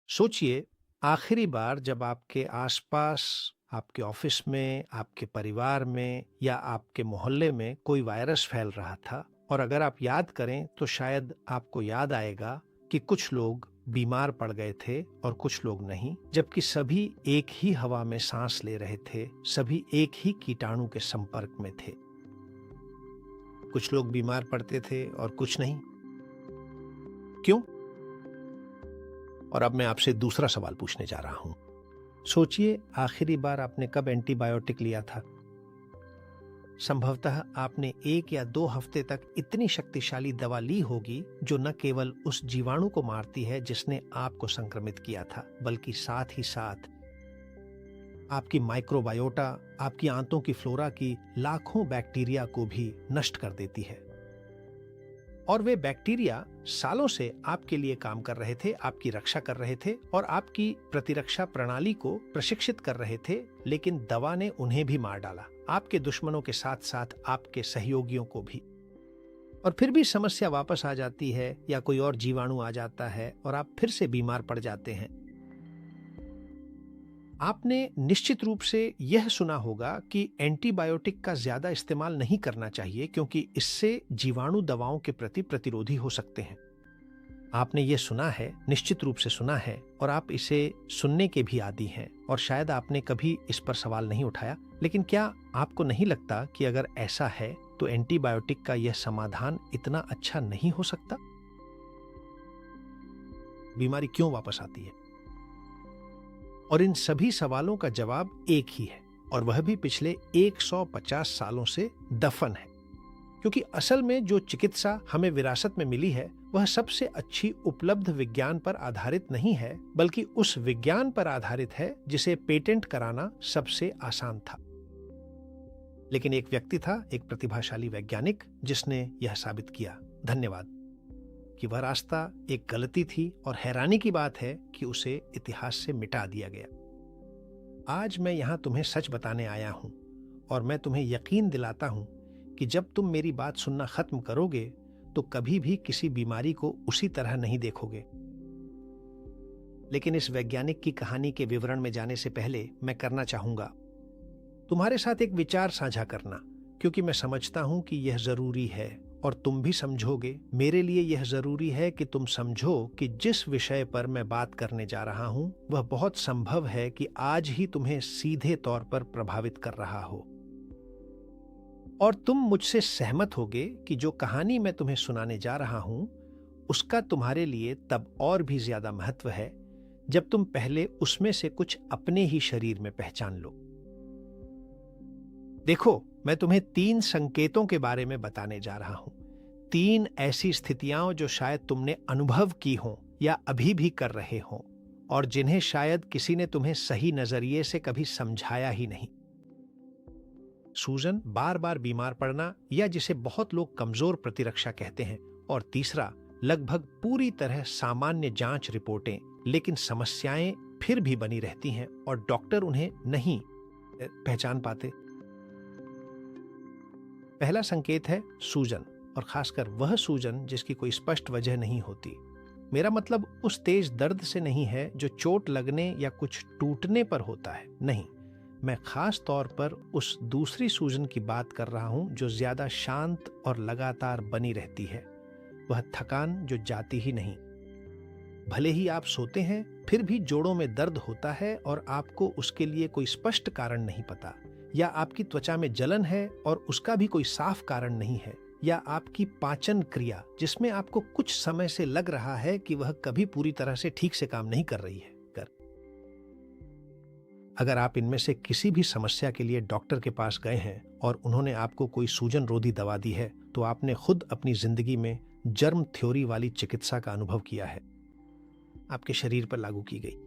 सोचिए, आखिरी बार जब आपके आसपास, आपके ऑफिस में, आपके परिवार में या आपके मोहल्ले में कोई वायरस फैल रहा था। और अगर आप याद करें तो शायद आपको याद आएगा कि कुछ लोग बीमार पड़ गए थे और कुछ लोग नहीं, जबकि सभी एक ही हवा में सांस ले रहे थे, सभी एक ही कीटाणु के संपर्क में थे। कुछ लोग बीमार पड़ते थे और कुछ नहीं। क्यों? और अब मैं आपसे दूसरा सवाल पूछने जा रहा हूं। सोचिए, आखिरी बार आपने कब एंटीबायोटिक लिया था? संभवतः आपने 1 या 2 हफ्ते तक इतनी शक्तिशाली दवा ली होगी जो न केवल उस जीवाणु को मारती है जिसने आपको संक्रमित किया था, बल्कि साथ ही साथ आपकी माइक्रोबायोटा, आपकी आंतों की फ्लोरा की लाखों बैक्टीरिया को भी नष्ट कर देती है। और वे बैक्टीरिया सालों से आपके लिए काम कर रहे थे, आपकी रक्षा कर रहे थे और आपकी प्रतिरक्षा प्रणाली को प्रशिक्षित कर रहे थे, लेकिन दवा ने उन्हें भी मार डाला, आपके दुश्मनों के साथ साथ आपके सहयोगियों को भी। और फिर भी समस्या वापस आ जाती है या कोई और जीवाणु आ जाता है और आप फिर से बीमार पड़ जाते हैं। आपने निश्चित रूप से यह सुना होगा कि एंटीबायोटिक का ज्यादा इस्तेमाल नहीं करना चाहिए क्योंकि इससे जीवाणु दवाओं के प्रति प्रतिरोधी हो सकते हैं। आपने ये सुना है, निश्चित रूप से सुना है, और आप इसे सुनने के भी आदी हैं और शायद आपने कभी इस पर सवाल नहीं उठाया। लेकिन क्या आपको नहीं लगता कि अगर ऐसा है तो एंटीबायोटिक का यह समाधान इतना अच्छा नहीं हो सकता? बीमारी क्यों वापस आती है? और इन सभी सवालों का जवाब एक ही है, और वह भी पिछले 150 सालों से दफन है। क्योंकि असल में जो चिकित्सा हमें विरासत में मिली है वह सबसे अच्छी उपलब्ध विज्ञान पर आधारित नहीं है, बल्कि उस विज्ञान पर आधारित है जिसे पेटेंट कराना सबसे आसान था। लेकिन एक व्यक्ति था, एक प्रतिभाशाली वैज्ञानिक, जिसने यह साबित किया, धन्यवाद, कि वह रास्ता एक गलती थी, और हैरानी की बात है कि उसे इतिहास से मिटा दिया गया। आज मैं यहां तुम्हें सच बताने आया हूं, और मैं तुम्हें यकीन दिलाता हूं कि जब तुम मेरी बात सुनना खत्म करोगे तो कभी भी किसी बीमारी को उसी तरह नहीं देखोगे। लेकिन इस वैज्ञानिक की कहानी के विवरण में जाने से पहले मैं करना चाहूंगा तुम्हारे साथ एक विचार साझा करना, क्योंकि मैं समझता हूं कि यह जरूरी है और तुम भी समझोगे। मेरे लिए यह जरूरी है कि तुम समझो कि जिस विषय पर मैं बात करने जा रहा हूं वह बहुत संभव है कि आज ही तुम्हें सीधे तौर पर प्रभावित कर रहा हो। और तुम मुझसे सहमत होगे कि जो कहानी मैं तुम्हें सुनाने जा रहा हूं उसका तुम्हारे लिए तब और भी ज्यादा महत्व है जब तुम पहले उसमें से कुछ अपने ही शरीर में पहचान लो। देखो, मैं तुम्हें 3 संकेतों के बारे में बताने जा रहा हूं। 3 ऐसी स्थितियां जो शायद तुमने अनुभव की हों या अभी भी कर रहे हों, और जिन्हें शायद किसी ने तुम्हें सही नजरिए से कभी समझाया ही नहीं। सूजन, बार बार बीमार पड़ना, या जिसे बहुत लोग कमजोर प्रतिरक्षा कहते हैं। और तीसरा, लगभग पूरी तरह सामान्य जांच रिपोर्टें, लेकिन समस्याएं फिर भी बनी रहती हैं और डॉक्टर उन्हें नहीं पहचान पाते। पहला संकेत है सूजन, और खासकर वह सूजन जिसकी कोई स्पष्ट वजह नहीं होती। मेरा मतलब उस तेज दर्द से नहीं है जो चोट लगने या कुछ टूटने पर होता है, नहीं। मैं खास तौर पर उस दूसरी सूजन की बात कर रहा हूं जो ज्यादा शांत और लगातार बनी रहती है। वह थकान जो जाती ही नहीं। भले ही आप सोते हैं फिर भी जोड़ों में दर्द होता है और आपको उसके लिए कोई स्पष्ट कारण नहीं पता, या आपकी त्वचा में जलन है और उसका भी कोई साफ कारण नहीं है, या आपकी पाचन क्रिया जिसमें आपको कुछ समय से लग रहा है कि वह कभी पूरी तरह से ठीक से काम नहीं कर रही है। अगर आप इनमें से किसी भी समस्या के लिए डॉक्टर के पास गए हैं और उन्होंने आपको कोई सूजन रोधी दवा दी है, तो आपने खुद अपनी जिंदगी में जर्म थ्योरी वाली चिकित्सा का अनुभव किया है, आपके शरीर पर लागू की गई।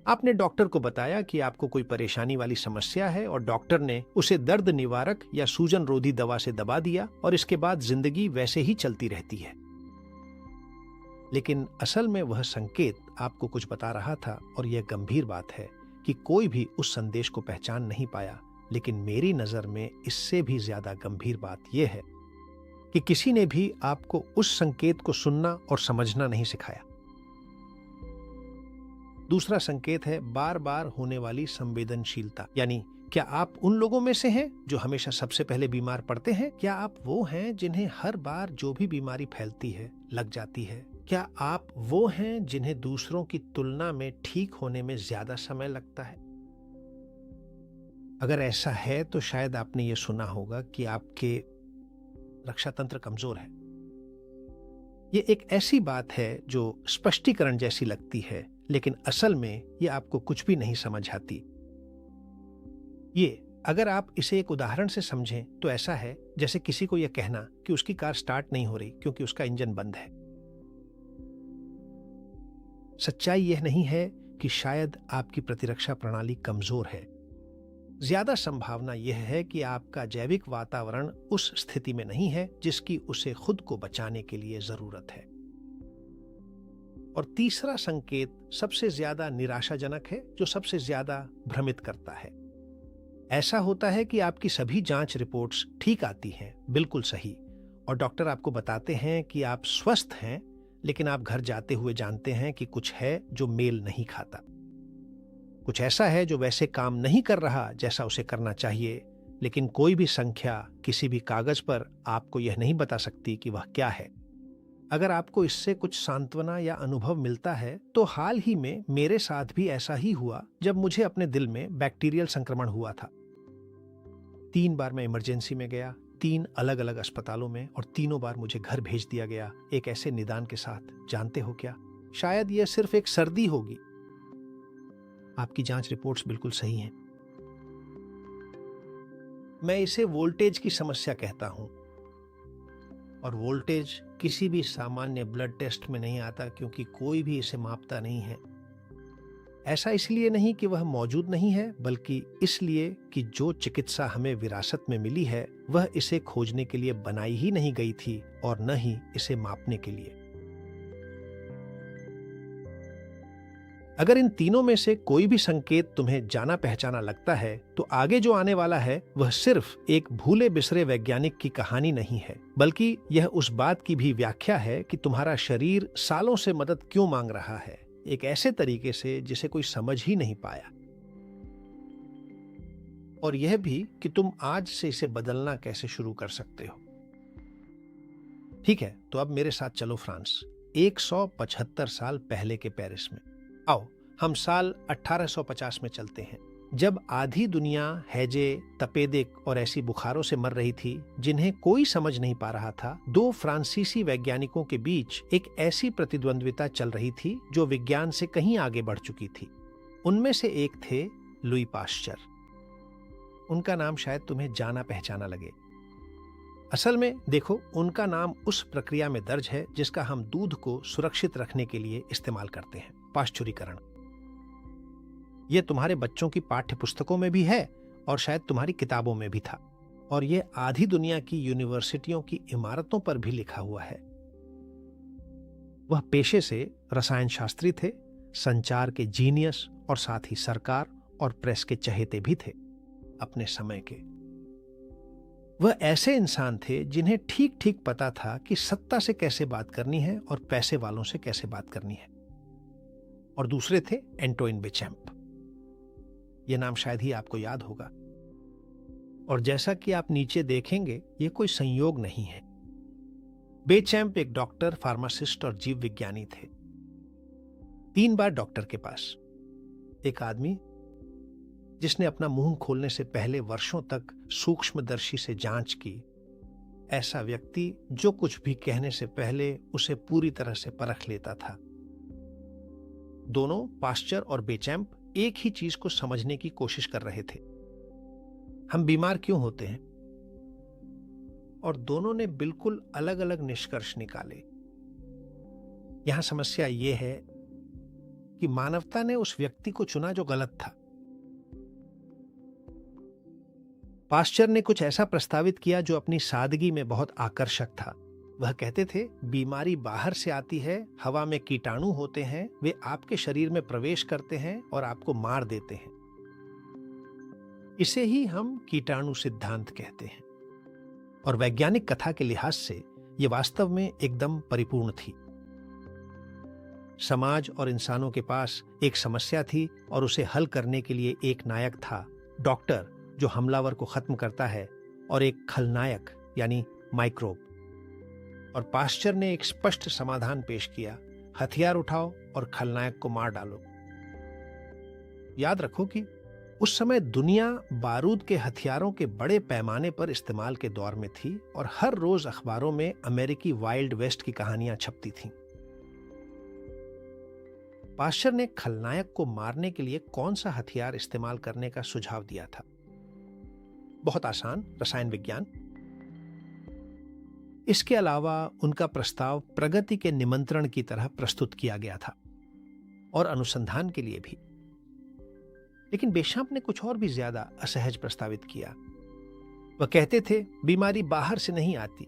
आपने डॉक्टर को बताया कि आपको कोई परेशानी वाली समस्या है और डॉक्टर ने उसे दर्द निवारक या सूजन रोधी दवा से दबा दिया, और इसके बाद जिंदगी वैसे ही चलती रहती है। लेकिन असल में वह संकेत आपको कुछ बता रहा था, और यह गंभीर बात है कि कोई भी उस संदेश को पहचान नहीं पाया। लेकिन मेरी नजर में इससे भी ज्यादा गंभीर बात यह है कि किसी ने भी आपको उस संकेत को सुनना और समझना नहीं सिखाया। दूसरा संकेत है बार बार होने वाली संवेदनशीलता, यानी क्या आप उन लोगों में से हैं जो हमेशा सबसे पहले बीमार पड़ते हैं? क्या आप वो हैं जिन्हें हर बार जो भी बीमारी फैलती है लग जाती है? क्या आप वो हैं जिन्हें दूसरों की तुलना में ठीक होने में ज्यादा समय लगता है? अगर ऐसा है तो शायद आपने ये सुना होगा कि आपके रक्षा तंत्र कमजोर है। ये एक ऐसी बात है जो स्पष्टीकरण जैसी लगती है, लेकिन असल में ये आपको कुछ भी नहीं समझ आती। ये अगर आप इसे एक उदाहरण से समझें तो ऐसा है जैसे किसी को यह कहना कि उसकी कार स्टार्ट नहीं हो रही क्योंकि उसका इंजन बंद है। सच्चाई यह नहीं है कि शायद आपकी प्रतिरक्षा प्रणाली कमजोर है। ज्यादा संभावना यह है कि आपका जैविक वातावरण उस स्थिति में नहीं है जिसकी उसे खुद को बचाने के लिए जरूरत है। और तीसरा संकेत सबसे ज्यादा निराशाजनक है, जो सबसे ज्यादा भ्रमित करता है। ऐसा होता है कि आपकी सभी जांच रिपोर्ट्स ठीक आती हैं, बिल्कुल सही, और डॉक्टर आपको बताते हैं कि आप स्वस्थ हैं, लेकिन आप घर जाते हुए जानते हैं कि कुछ है जो मेल नहीं खाता। कुछ ऐसा है जो वैसे काम नहीं कर रहा जैसा उसे करना चाहिए, लेकिन कोई भी संख्या किसी भी कागज पर आपको यह नहीं बता सकती कि वह क्या है। अगर आपको इससे कुछ सांत्वना या अनुभव मिलता है तो हाल ही में मेरे साथ भी ऐसा ही हुआ जब मुझे अपने दिल में बैक्टीरियल संक्रमण हुआ था। 3 बार मैं इमरजेंसी में गया, 3 अलग अलग अस्पतालों में, और तीनों बार मुझे घर भेज दिया गया एक ऐसे निदान के साथ। जानते हो क्या, शायद यह सिर्फ एक सर्दी होगी। आपकी जांच रिपोर्ट्स बिल्कुल सही हैं। मैं इसे वोल्टेज की समस्या कहता हूं, और वोल्टेज किसी भी सामान्य ब्लड टेस्ट में नहीं आता क्योंकि कोई भी इसे मापता नहीं है। ऐसा इसलिए नहीं कि वह मौजूद नहीं है, बल्कि इसलिए कि जो चिकित्सा हमें विरासत में मिली है वह इसे खोजने के लिए बनाई ही नहीं गई थी और न ही इसे मापने के लिए। अगर इन तीनों में से कोई भी संकेत तुम्हें जाना पहचाना लगता है तो आगे जो आने वाला है वह सिर्फ एक भूले बिसरे वैज्ञानिक की कहानी नहीं है, बल्कि यह उस बात की भी व्याख्या है कि तुम्हारा शरीर सालों से मदद क्यों मांग रहा है, एक ऐसे तरीके से जिसे कोई समझ ही नहीं पाया। और यह भी कि तुम आज से इसे बदलना कैसे शुरू कर सकते हो। ठीक है, तो अब मेरे साथ चलो फ्रांस, 175 साल पहले के पेरिस में। आओ हम साल 1850 में चलते हैं, जब आधी दुनिया हैजे, तपेदिक और ऐसी बुखारों से मर रही थी जिन्हें कोई समझ नहीं पा रहा था। 2 फ्रांसीसी वैज्ञानिकों के बीच एक ऐसी प्रतिद्वंद्विता चल रही थी जो विज्ञान से कहीं आगे बढ़ चुकी थी। उनमें से एक थे लुई पाश्चर। उनका नाम शायद तुम्हें जाना पहचाना लगे। असल में देखो, उनका नाम उस प्रक्रिया में दर्ज है जिसका हम दूध को सुरक्षित रखने के लिए इस्तेमाल करते हैं, पाश्चुरीकरण। यह तुम्हारे बच्चों की पाठ्य पुस्तकों में भी है और शायद तुम्हारी किताबों में भी था, और यह आधी दुनिया की यूनिवर्सिटियों की इमारतों पर भी लिखा हुआ है। वह पेशे से रसायन शास्त्री थे, संचार के जीनियस, और साथ ही सरकार और प्रेस के चहेते भी थे अपने समय के। वह ऐसे इंसान थे जिन्हें ठीक ठीक पता था कि सत्ता से कैसे बात करनी है और पैसे वालों से कैसे बात करनी है। और दूसरे थे एंटोइन बेचैम्प। यह नाम शायद ही आपको याद होगा, और जैसा कि आप नीचे देखेंगे यह कोई संयोग नहीं है। बेचैम्प एक डॉक्टर, फार्मासिस्ट और जीव विज्ञानी थे। 3 बार डॉक्टर के पास। एक आदमी जिसने अपना मुंह खोलने से पहले वर्षों तक सूक्ष्मदर्शी से जांच की। ऐसा व्यक्ति जो कुछ भी कहने से पहले उसे पूरी तरह से परख लेता था। दोनों, पाश्चर और बेचैम्प, एक ही चीज को समझने की कोशिश कर रहे थे। हम बीमार क्यों होते हैं? और दोनों ने बिल्कुल अलग अलग निष्कर्ष निकाले। यहां समस्या यह है कि मानवता ने उस व्यक्ति को चुना जो गलत था। पाश्चर ने कुछ ऐसा प्रस्तावित किया जो अपनी सादगी में बहुत आकर्षक था। वह कहते थे, बीमारी बाहर से आती है, हवा में कीटाणु होते हैं, वे आपके शरीर में प्रवेश करते हैं और आपको मार देते हैं। इसे ही हम कीटाणु सिद्धांत कहते हैं, और वैज्ञानिक कथा के लिहाज से यह वास्तव में एकदम परिपूर्ण थी। समाज और इंसानों के पास एक समस्या थी और उसे हल करने के लिए एक नायक था, डॉक्टर, जो हमलावर को खत्म करता है, और एक खलनायक यानी माइक्रोब। और पाश्चर ने एक स्पष्ट समाधान पेश किया, हथियार उठाओ और खलनायक को मार डालो। याद रखो कि उस समय दुनिया बारूद के हथियारों के बड़े पैमाने पर इस्तेमाल के दौर में थी और हर रोज अखबारों में अमेरिकी वाइल्ड वेस्ट की कहानियां छपती थीं। पाश्चर ने खलनायक को मारने के लिए कौन सा हथियार इस्तेमाल करने का सुझाव दिया था? बहुत आसान, रसायन विज्ञान। इसके अलावा उनका प्रस्ताव प्रगति के निमंत्रण की तरह प्रस्तुत किया गया था और अनुसंधान के लिए भी। लेकिन बेशांप ने कुछ और भी ज्यादा असहज प्रस्तावित किया। वह कहते थे, बीमारी बाहर से नहीं आती।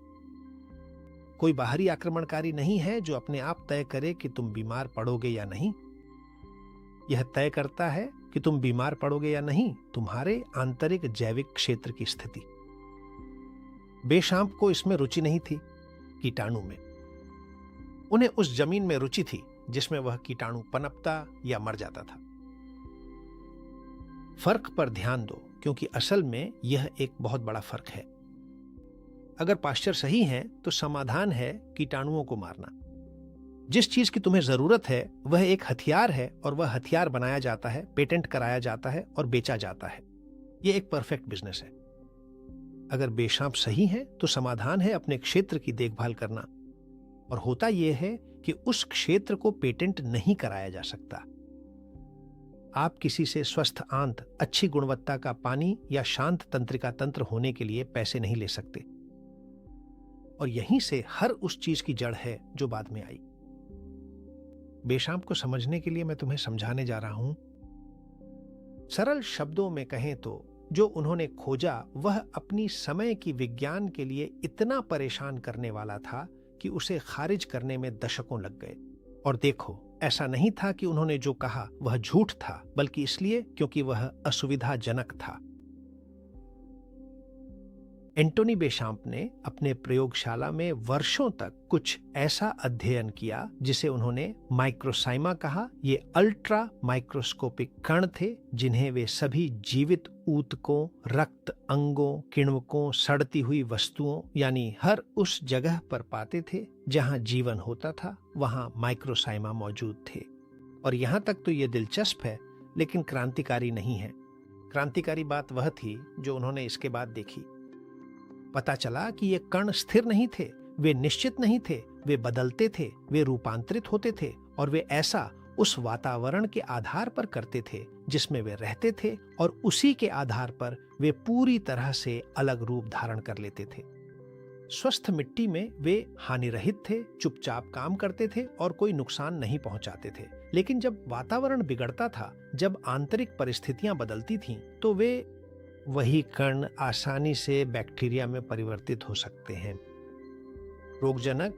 कोई बाहरी आक्रमणकारी नहीं है जो अपने आप तय करे कि तुम बीमार पड़ोगे या नहीं। यह तय करता है कि तुम बीमार पड़ोगे या नहीं तुम्हारे आंतरिक जैविक क्षेत्र की स्थिति। बेशांप को इसमें रुचि नहीं थी, कीटाणु में। उन्हें उस जमीन में रुचि थी जिसमें वह कीटाणु पनपता या मर जाता था। फर्क पर ध्यान दो, क्योंकि असल में यह एक बहुत बड़ा फर्क है। अगर पाश्चर सही है तो समाधान है कीटाणुओं को मारना। जिस चीज की तुम्हें जरूरत है वह एक हथियार है और वह हथियार बनाया जाता है, पेटेंट कराया जाता है और बेचा जाता है। यह एक परफेक्ट बिजनेस है। अगर बेशांप सही है तो समाधान है अपने क्षेत्र की देखभाल करना, और होता यह है कि उस क्षेत्र को पेटेंट नहीं कराया जा सकता। आप किसी से स्वस्थ आंत, अच्छी गुणवत्ता का पानी या शांत तंत्रिका तंत्र होने के लिए पैसे नहीं ले सकते। और यहीं से हर उस चीज की जड़ है जो बाद में आई। बेशांप को समझने के लिए मैं तुम्हें समझाने जा रहा हूं। सरल शब्दों में कहें तो जो उन्होंने खोजा वह अपनी समय की विज्ञान के लिए इतना परेशान करने वाला था कि उसे खारिज करने में दशकों लग गए। और देखो, ऐसा नहीं था कि उन्होंने जो कहा वह झूठ था, बल्कि इसलिए क्योंकि वह असुविधाजनक था। एंटोनी बेशांप ने अपने प्रयोगशाला में वर्षों तक कुछ ऐसा अध्ययन किया जिसे उन्होंने माइक्रोसाइमा कहा। ये अल्ट्रा माइक्रोस्कोपिक कण थे जिन्हें वे सभी जीवित ऊतकों, रक्त, अंगों, किण्वकों, सड़ती हुई वस्तुओं यानी हर उस जगह पर पाते थे जहां जीवन होता था, वहां माइक्रोसाइमा मौजूद थे। और यहां तक तो ये दिलचस्प है, लेकिन क्रांतिकारी नहीं है। क्रांतिकारी बात वह थी जो उन्होंने इसके बाद देखी। पता चला कि ये कण स्थिर नहीं थे, वे निश्चित नहीं थे, वे बदलते थे, वे रूपांतरित होते थे, और वे ऐसा उस वातावरण के आधार पर करते थे जिसमें वे रहते थे, और उसी के आधार पर वे पूरी तरह से अलग रूप धारण कर लेते थे। स्वस्थ मिट्टी में वे हानिरहित थे, चुपचाप काम करते थे और कोई नुकसान नहीं पहुंचाते थे। लेकिन जब वातावरण बिगड़ता था, जब आंतरिक परिस्थितियां बदलती थीं, तो वे वही कण आसानी से बैक्टीरिया में परिवर्तित हो सकते हैं। रोगजनक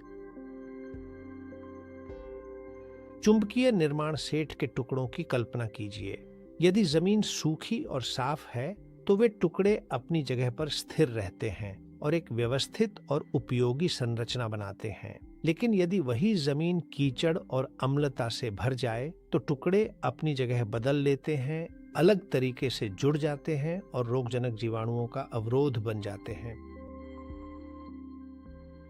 चुंबकीय निर्माण सेट के टुकड़ों की कल्पना कीजिए। यदि जमीन सूखी और साफ है तो वे टुकड़े अपनी जगह पर स्थिर रहते हैं और एक व्यवस्थित और उपयोगी संरचना बनाते हैं। लेकिन यदि वही जमीन कीचड़ और अम्लता से भर जाए तो टुकड़े अपनी जगह बदल लेते हैं, अलग तरीके से जुड़ जाते हैं और रोगजनक जीवाणुओं का अवरोध बन जाते हैं।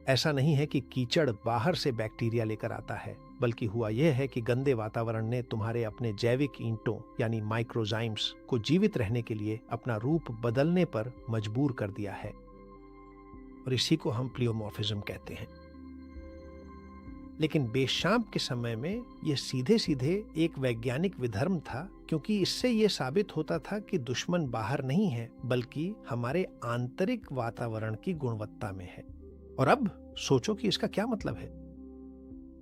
ऐसा नहीं है कि कीचड़ बाहर से बैक्टीरिया लेकर आता है, बल्कि हुआ यह है कि गंदे वातावरण ने तुम्हारे अपने जैविक ईंटों यानी माइक्रोजाइम्स को जीवित रहने के लिए अपना रूप बदलने पर मजबूर कर दिया है। और इसी को हम प्लियोमॉर्फिज्म कहते हैं। लेकिन बेशांप के समय में यह सीधे सीधे एक वैज्ञानिक विधर्म था, क्योंकि इससे यह साबित होता था कि दुश्मन बाहर नहीं है, बल्कि हमारे आंतरिक वातावरण की गुणवत्ता में है। और अब सोचो कि इसका क्या मतलब है।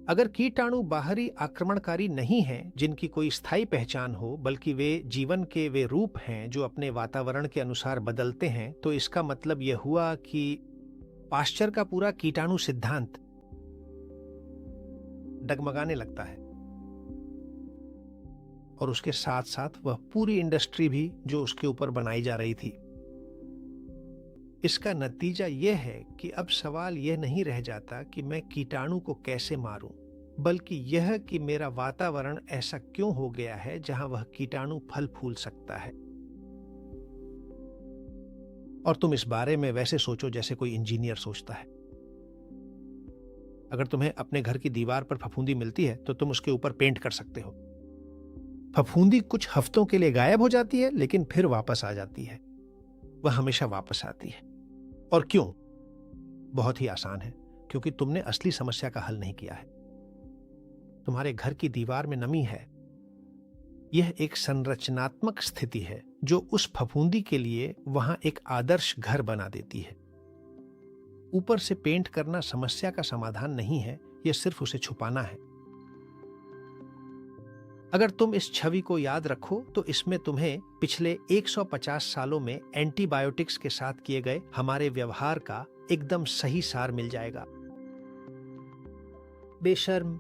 अगर कीटाणु बाहरी आक्रमणकारी नहीं हैं जिनकी कोई स्थायी पहचान हो, बल्कि वे जीवन के वे रूप हैं जो अपने वातावरण के अनुसार बदलते हैं, तो इसका मतलब यह हुआ कि पाश्चर का पूरा कीटाणु सिद्धांत डगमगाने लगता है, और उसके साथ साथ वह पूरी इंडस्ट्री भी जो उसके ऊपर बनाई जा रही थी। इसका नतीजा यह है कि अब सवाल यह नहीं रह जाता कि मैं कीटाणु को कैसे मारूं, बल्कि यह कि मेरा वातावरण ऐसा क्यों हो गया है जहां वह कीटाणु फल फूल सकता है। और तुम इस बारे में वैसे सोचो जैसे कोई इंजीनियर सोचता है। अगर तुम्हें अपने घर की दीवार पर फफूंदी मिलती है तो तुम उसके ऊपर पेंट कर सकते हो। फफूंदी कुछ हफ्तों के लिए गायब हो जाती है, लेकिन फिर वापस आ जाती है। वह हमेशा वापस आती है। और क्यों? बहुत ही आसान है, क्योंकि तुमने असली समस्या का हल नहीं किया है। तुम्हारे घर की दीवार में नमी है। यह एक संरचनात्मक स्थिति है जो उस फफूंदी के लिए वहां एक आदर्श घर बना देती है। ऊपर से पेंट करना समस्या का समाधान नहीं है, यह सिर्फ उसे छुपाना है। अगर तुम इस छवि को याद रखो तो इसमें तुम्हें पिछले 150 सालों में एंटीबायोटिक्स के साथ किए गए हमारे व्यवहार का एकदम सही सार मिल जाएगा। बेशर्म।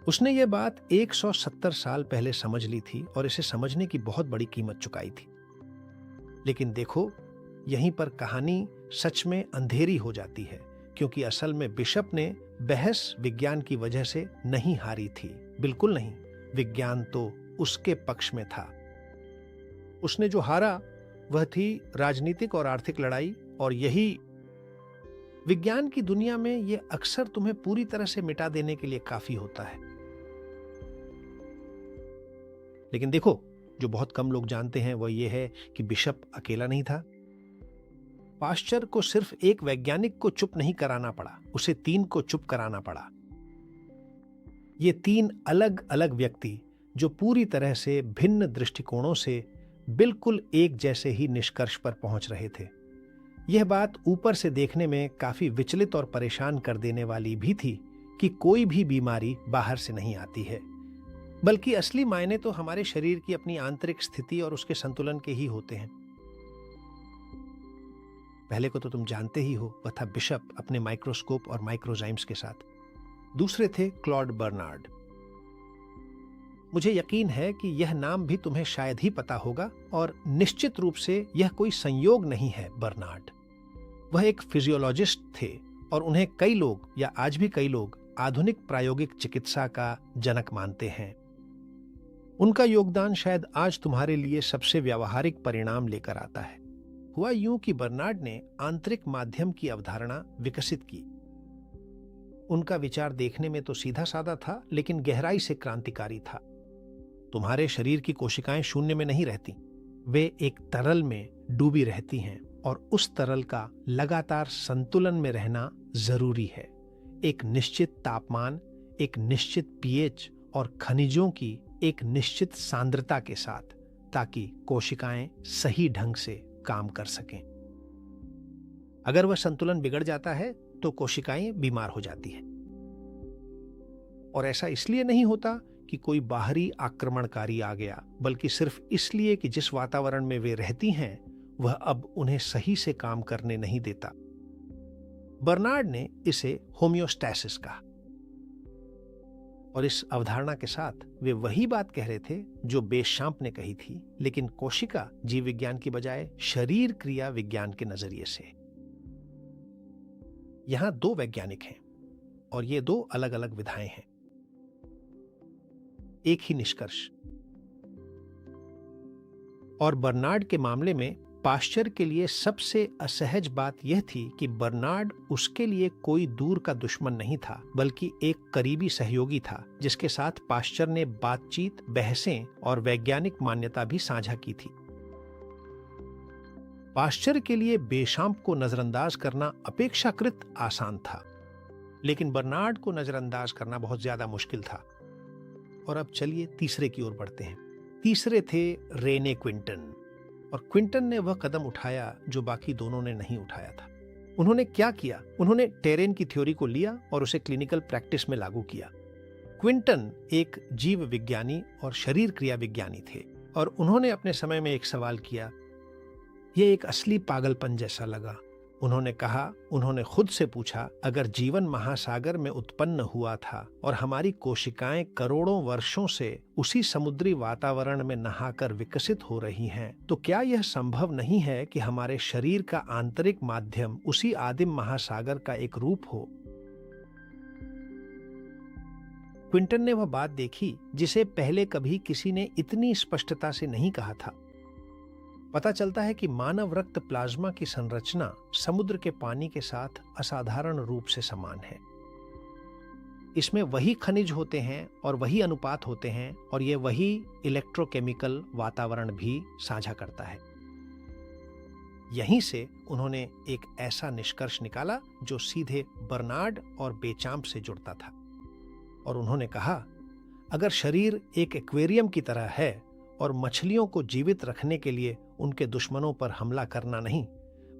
उसने ये बात 170 साल पहले समझ ली थी और इसे समझने की बहुत बड़ी कीमत चुकाई थी। लेकिन देखो, यहीं पर कहानी सच में अंधेरी हो जाती है, क्योंकि असल में बिशप ने बहस विज्ञान की वजह से नहीं हारी थी। बिल्कुल नहीं। विज्ञान तो उसके पक्ष में था। उसने जो हारा वह थी राजनीतिक और आर्थिक लड़ाई, और यही विज्ञान की दुनिया में यह अक्सर तुम्हें पूरी तरह से मिटा देने के लिए काफी होता है। लेकिन देखो, जो बहुत कम लोग जानते हैं वह यह है कि बिशप अकेला नहीं था। पाश्चर को सिर्फ एक वैज्ञानिक को चुप नहीं कराना पड़ा, उसे 3 को चुप कराना पड़ा। ये 3 अलग अलग व्यक्ति जो पूरी तरह से भिन्न दृष्टिकोणों से बिल्कुल एक जैसे ही निष्कर्ष पर पहुंच रहे थे। यह बात ऊपर से देखने में काफी विचलित और परेशान कर देने वाली भी थी कि कोई भी बीमारी बाहर से नहीं आती है, बल्कि असली मायने तो हमारे शरीर की अपनी आंतरिक स्थिति और उसके संतुलन के ही होते हैं। पहले को तो तुम जानते ही हो, वह था बिशप अपने माइक्रोस्कोप और माइक्रोजाइम्स के साथ। दूसरे थे क्लॉड बर्नार्ड। मुझे यकीन है कि यह नाम भी तुम्हें शायद ही पता होगा, और निश्चित रूप से यह कोई संयोग नहीं है। बर्नार्ड वह एक फिजियोलॉजिस्ट थे, और उन्हें कई लोग, या आज भी कई लोग, आधुनिक प्रायोगिक चिकित्सा का जनक मानते हैं। उनका योगदान शायद आज तुम्हारे लिए सबसे व्यावहारिक परिणाम लेकर आता है। हुआ यूं कि बर्नार्ड ने आंतरिक माध्यम की अवधारणा विकसित की। उनका विचार देखने में तो सीधा साधा था, लेकिन गहराई से क्रांतिकारी था। तुम्हारे शरीर की कोशिकाएं शून्य में नहीं रहती, वे एक तरल में डूबी रहती हैं, और उस तरल का लगातार संतुलन में रहना जरूरी है। एक निश्चित तापमान, एक निश्चित पीएच और खनिजों की एक निश्चित सांद्रता के साथ, ताकि कोशिकाएं सही ढंग से काम कर सकें। अगर वह संतुलन बिगड़ जाता है तो कोशिकाएं बीमार हो जाती हैं। और ऐसा इसलिए नहीं होता कि कोई बाहरी आक्रमणकारी आ गया, बल्कि सिर्फ इसलिए कि जिस वातावरण में वे रहती हैं वह अब उन्हें सही से काम करने नहीं देता। बर्नार्ड ने इसे होमियोस्टैसिस कहा, और इस अवधारणा के साथ वे वही बात कह रहे थे जो बेशाम्प ने कही थी, लेकिन कोशिका जीव विज्ञान की बजाय शरीर क्रिया विज्ञान के नजरिए से। यहां 2 वैज्ञानिक हैं, और ये 2 अलग अलग विधाएं हैं, एक ही निष्कर्ष। और बर्नार्ड के मामले में पाश्चर के लिए सबसे असहज बात यह थी कि बर्नार्ड उसके लिए कोई दूर का दुश्मन नहीं था, बल्कि एक करीबी सहयोगी था, जिसके साथ पाश्चर ने बातचीत, बहसें और वैज्ञानिक मान्यता भी साझा की थी। पाश्चर के लिए बेशाम्प को नजरअंदाज करना अपेक्षाकृत आसान था, लेकिन बर्नार्ड को नजरअंदाज करना बहुत ज्यादा मुश्किल था। और अब चलिए तीसरे की ओर बढ़ते हैं। तीसरे थे रेने क्विंटन। और क्विंटन ने वह कदम उठाया जो बाकी दोनों ने नहीं उठाया था। उन्होंने क्या किया? उन्होंने टेरेन की थ्योरी को लिया और उसे क्लिनिकल प्रैक्टिस में लागू किया। क्विंटन एक जीव विज्ञानी और शरीर क्रिया विज्ञानी थे, और उन्होंने अपने समय में एक सवाल किया। यह एक असली पागलपन जैसा लगा। उन्होंने कहा, उन्होंने खुद से पूछा, अगर जीवन महासागर में उत्पन्न हुआ था और हमारी कोशिकाएं करोड़ों वर्षों से उसी समुद्री वातावरण में नहाकर विकसित हो रही हैं, तो क्या यह संभव नहीं है कि हमारे शरीर का आंतरिक माध्यम उसी आदिम महासागर का एक रूप हो? क्विंटन ने वह बात देखी जिसे पहले कभी किसी ने इतनी स्पष्टता से नहीं कहा था। पता चलता है कि मानव रक्त प्लाज्मा की संरचना समुद्र के पानी के साथ असाधारण रूप से समान है। इसमें वही खनिज होते हैं और वही अनुपात होते हैं, और यह वही इलेक्ट्रोकेमिकल वातावरण भी साझा करता है। यहीं से उन्होंने एक ऐसा निष्कर्ष निकाला जो सीधे बर्नार्ड और बेचाम्प से जुड़ता था। और उन्होंने कहा, अगर शरीर एक एक्वेरियम की तरह है और मछलियों को जीवित रखने के लिए उनके दुश्मनों पर हमला करना नहीं,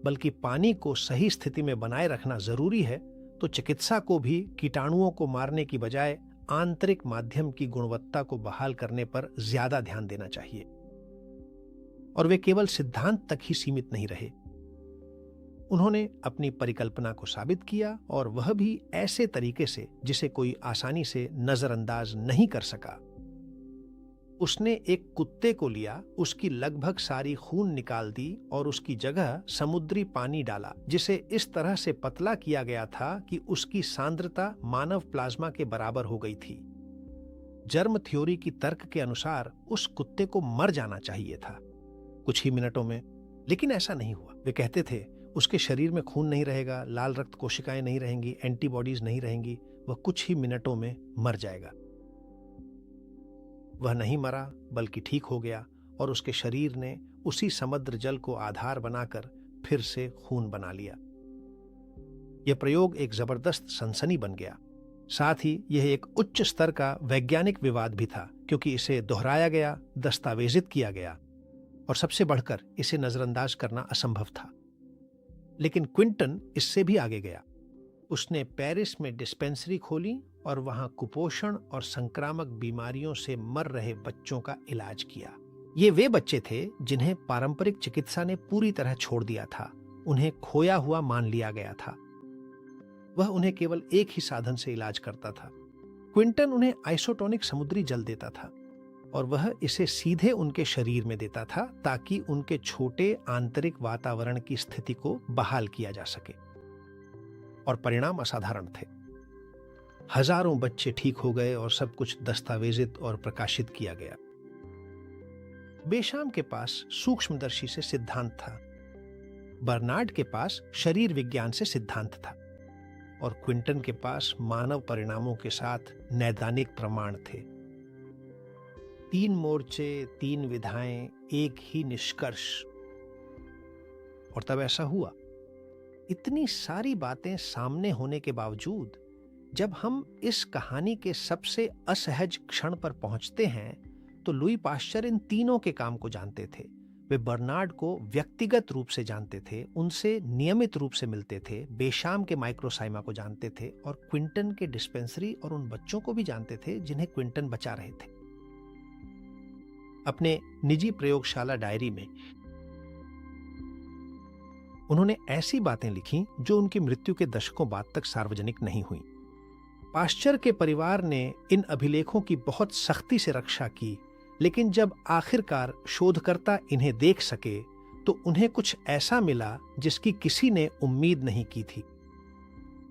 बल्कि पानी को सही स्थिति में बनाए रखना जरूरी है, तो चिकित्सा को भी कीटाणुओं को मारने की बजाय आंतरिक माध्यम की गुणवत्ता को बहाल करने पर ज्यादा ध्यान देना चाहिए। और वे केवल सिद्धांत तक ही सीमित नहीं रहे। उन्होंने अपनी परिकल्पना को साबित किया, और वह भी ऐसे तरीके से जिसे कोई आसानी से नजरअंदाज नहीं कर सका। उसने एक कुत्ते को लिया, उसकी लगभग सारी खून निकाल दी और उसकी जगह समुद्री पानी डाला, जिसे इस तरह से पतला किया गया था कि उसकी सांद्रता मानव प्लाज्मा के बराबर हो गई थी। जर्म थ्योरी की तर्क के अनुसार उस कुत्ते को मर जाना चाहिए था कुछ ही मिनटों में, लेकिन ऐसा नहीं हुआ। वे कहते थे उसके शरीर में खून नहीं रहेगा, लाल रक्त कोशिकाएं नहीं रहेंगी, एंटीबॉडीज नहीं रहेंगी, वह कुछ ही मिनटों में मर जाएगा। वह नहीं मरा, बल्कि ठीक हो गया, और उसके शरीर ने उसी समुद्र जल को आधार बनाकर फिर से खून बना लिया। यह प्रयोग एक जबरदस्त सनसनी बन गया। साथ ही यह एक उच्च स्तर का वैज्ञानिक विवाद भी था, क्योंकि इसे दोहराया गया, दस्तावेजित किया गया, और सबसे बढ़कर इसे नजरअंदाज करना असंभव था। लेकिन क्विंटन इससे भी आगे गया। उसने पेरिस में डिस्पेंसरी खोली और वहां कुपोषण और संक्रामक बीमारियों से मर रहे बच्चों का इलाज किया। ये वे बच्चे थे जिन्हें पारंपरिक चिकित्सा ने पूरी तरह छोड़ दिया था, उन्हें खोया हुआ मान लिया गया था। वह उन्हें केवल एक ही साधन से इलाज करता था। क्विंटन उन्हें आइसोटोनिक समुद्री जल देता था, और वह इसे सीधे उनके शरीर में देता था ताकि उनके छोटे आंतरिक वातावरण की स्थिति को बहाल किया जा सके। और परिणाम असाधारण थे। हजारों बच्चे ठीक हो गए और सब कुछ दस्तावेजित और प्रकाशित किया गया। बेशाम के पास सूक्ष्मदर्शी से सिद्धांत था, बर्नार्ड के पास शरीर विज्ञान से सिद्धांत था, और क्विंटन के पास मानव परिणामों के साथ नैदानिक प्रमाण थे। 3 मोर्चे, 3 विधाएं, एक ही निष्कर्ष। और तब ऐसा हुआ। इतनी सारी बातें सामने होने के बावजूद जब हम इस कहानी के सबसे असहज क्षण पर पहुंचते हैं, तो लुई पाश्चर इन तीनों के काम को जानते थे। वे बर्नार्ड को व्यक्तिगत रूप से जानते थे, उनसे नियमित रूप से मिलते थे, बेशाम के माइक्रोसाइमा को जानते थे, और क्विंटन के डिस्पेंसरी और उन बच्चों को भी जानते थे जिन्हें क्विंटन बचा रहे थे। अपने निजी प्रयोगशाला डायरी में उन्होंने ऐसी बातें लिखी जो उनकी मृत्यु के दशकों बाद तक सार्वजनिक नहीं हुई। पाश्चर के परिवार ने इन अभिलेखों की बहुत सख्ती से रक्षा की, लेकिन जब आखिरकार शोधकर्ता इन्हें देख सके तो उन्हें कुछ ऐसा मिला जिसकी किसी ने उम्मीद नहीं की थी।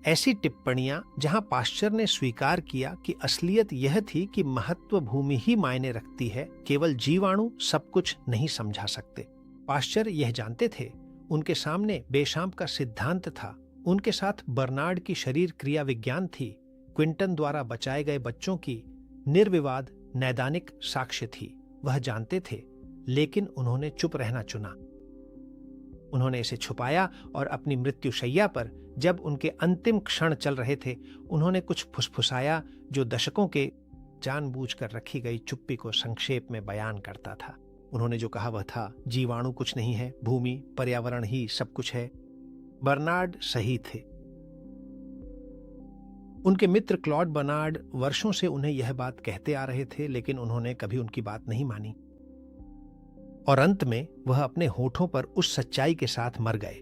ऐसी टिप्पणियां जहां पाश्चर ने स्वीकार किया कि असलियत यह थी कि महत्व भूमि ही मायने रखती है, केवल जीवाणु सब कुछ नहीं समझा सकते। पाश्चर यह जानते थे, उनके सामने बेशाम का सिद्धांत था, उनके साथ बर्नार्ड की शरीर क्रिया विज्ञान थी, क्विंटन द्वारा बचाए गए बच्चों की निर्विवाद नैदानिक साक्ष्य थी। वह जानते थे, लेकिन उन्होंने चुप रहना चुना। उन्होंने इसे छुपाया और अपनी मृत्युशैया पर जब उनके अंतिम क्षण चल रहे थे, उन्होंने कुछ फुसफुसाया जो दशकों के जानबूझकर रखी गई चुप्पी को संक्षेप में बयान करता था। उन्होंने जो कहा वह था, जीवाणु कुछ नहीं है, भूमि पर्यावरण ही सब कुछ है। बर्नार्ड सही थे। उनके मित्र क्लॉड बर्नार्ड वर्षों से उन्हें यह बात कहते आ रहे थे, लेकिन उन्होंने कभी उनकी बात नहीं मानी, और अंत में वह अपने होठों पर उस सच्चाई के साथ मर गए।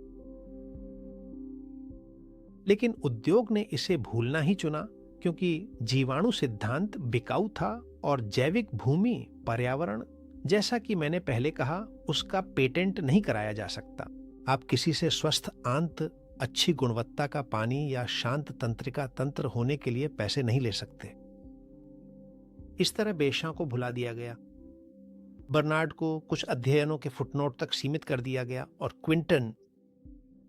लेकिन उद्योग ने इसे भूलना ही चुना, क्योंकि जीवाणु सिद्धांत बिकाऊ था और जैविक भूमि पर्यावरण, जैसा कि मैंने पहले कहा, उसका पेटेंट नहीं कराया जा सकता। आप किसी से स्वस्थ आंत, अच्छी गुणवत्ता का पानी या शांत तंत्रिका तंत्र होने के लिए पैसे नहीं ले सकते। इस तरह बेशां को भुला दिया गया। बर्नार्ड को कुछ अध्ययनों के फुटनोट तक सीमित कर दिया गया और क्विंटन,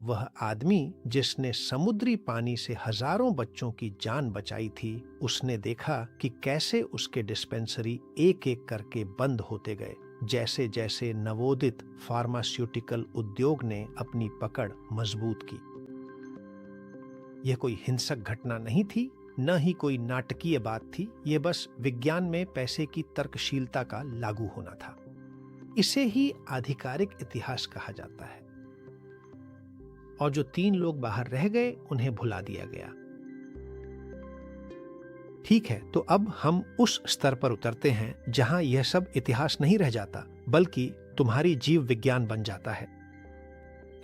वह आदमी जिसने समुद्री पानी से हजारों बच्चों की जान बचाई थी, उसने देखा कि कैसे उसके डिस्पेंसरी एक एक करके बंद होते गए जैसे जैसे नवोदित फार्मास्यूटिकल उद्योग ने अपनी पकड़ मजबूत की। यह कोई हिंसक घटना नहीं थी, न ही कोई नाटकीय बात थी। यह बस विज्ञान में पैसे की तर्कशीलता का लागू होना था। इसे ही आधिकारिक इतिहास कहा जाता है। और जो 3 लोग बाहर रह गए, उन्हें भुला दिया गया। ठीक है, तो अब हम उस स्तर पर उतरते हैं जहां यह सब इतिहास नहीं रह जाता, बल्कि तुम्हारी जीव विज्ञान बन जाता है।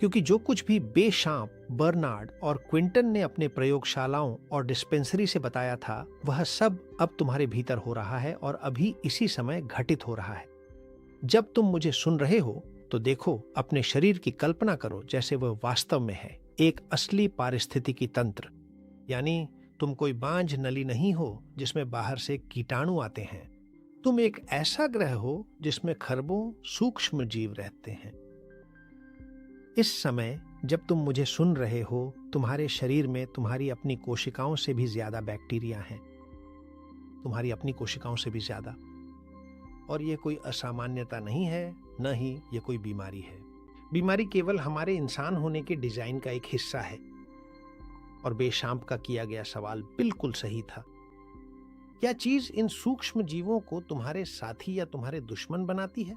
क्योंकि जो कुछ भी बेशांप, बर्नार्ड और क्विंटन ने अपने प्रयोगशालाओं और डिस्पेंसरी से बताया था, वह सब अब तुम्हारे भीतर हो रहा है और अभी इसी समय घटित हो रहा है। जब तुम मुझे सुन रहे हो तो देखो, अपने शरीर की कल्पना करो जैसे वह वास्तव में है, एक असली पारिस्थितिकी तंत्र। यानी तुम कोई बांझ नली नहीं हो जिसमें बाहर से कीटाणु आते हैं। तुम एक ऐसा ग्रह हो जिसमें खरबों सूक्ष्म जीव रहते हैं। इस समय जब तुम मुझे सुन रहे हो, तुम्हारे शरीर में तुम्हारी अपनी कोशिकाओं से भी ज्यादा बैक्टीरिया हैं, तुम्हारी अपनी कोशिकाओं से भी ज्यादा। और यह कोई असामान्यता नहीं है, न ही यह कोई बीमारी है। बीमारी केवल हमारे इंसान होने के डिजाइन का एक हिस्सा है। और बेशांप का किया गया सवाल बिल्कुल सही था। क्या चीज इन सूक्ष्म जीवों को तुम्हारे साथी या तुम्हारे दुश्मन बनाती है?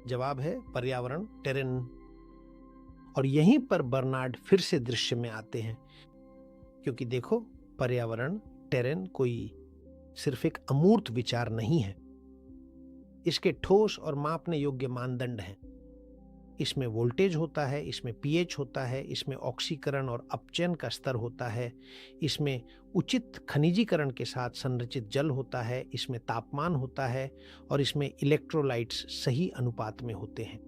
जवाब है पर्यावरण, टेरेन। और यहीं पर बर्नार्ड फिर से दृश्य में आते हैं। क्योंकि देखो, पर्यावरण, टेरेन कोई सिर्फ एक अमूर्त विचार नहीं है। इसके ठोस और मापने योग्य मानदंड हैं। इसमें वोल्टेज होता है, इसमें पीएच होता है, इसमें ऑक्सीकरण और अपचयन का स्तर होता है, इसमें उचित खनिजीकरण के साथ संरचित जल होता है, इसमें तापमान होता है और इसमें इलेक्ट्रोलाइट्स सही अनुपात में होते हैं।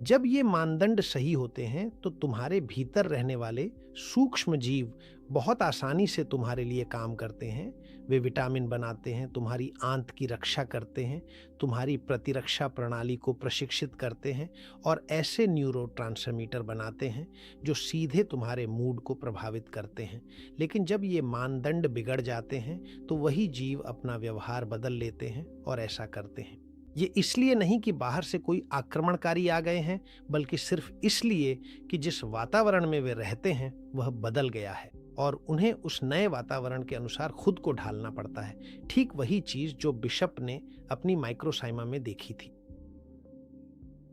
जब ये मानदंड सही होते हैं तो तुम्हारे भीतर रहने वाले सूक्ष्म जीव बहुत आसानी से तुम्हारे लिए काम करते हैं। वे विटामिन बनाते हैं, तुम्हारी आंत की रक्षा करते हैं, तुम्हारी प्रतिरक्षा प्रणाली को प्रशिक्षित करते हैं और ऐसे न्यूरोट्रांसमीटर बनाते हैं जो सीधे तुम्हारे मूड को प्रभावित करते हैं। लेकिन जब ये मानदंड बिगड़ जाते हैं तो वही जीव अपना व्यवहार बदल लेते हैं और ऐसा करते हैं। ये इसलिए नहीं कि बाहर से कोई आक्रमणकारी आ गए हैं, बल्कि सिर्फ इसलिए कि जिस वातावरण में वे रहते हैं वह बदल गया है और उन्हें उस नए वातावरण के अनुसार खुद को ढालना पड़ता है। ठीक वही चीज जो बिशप ने अपनी माइक्रोसाइमा में देखी थी।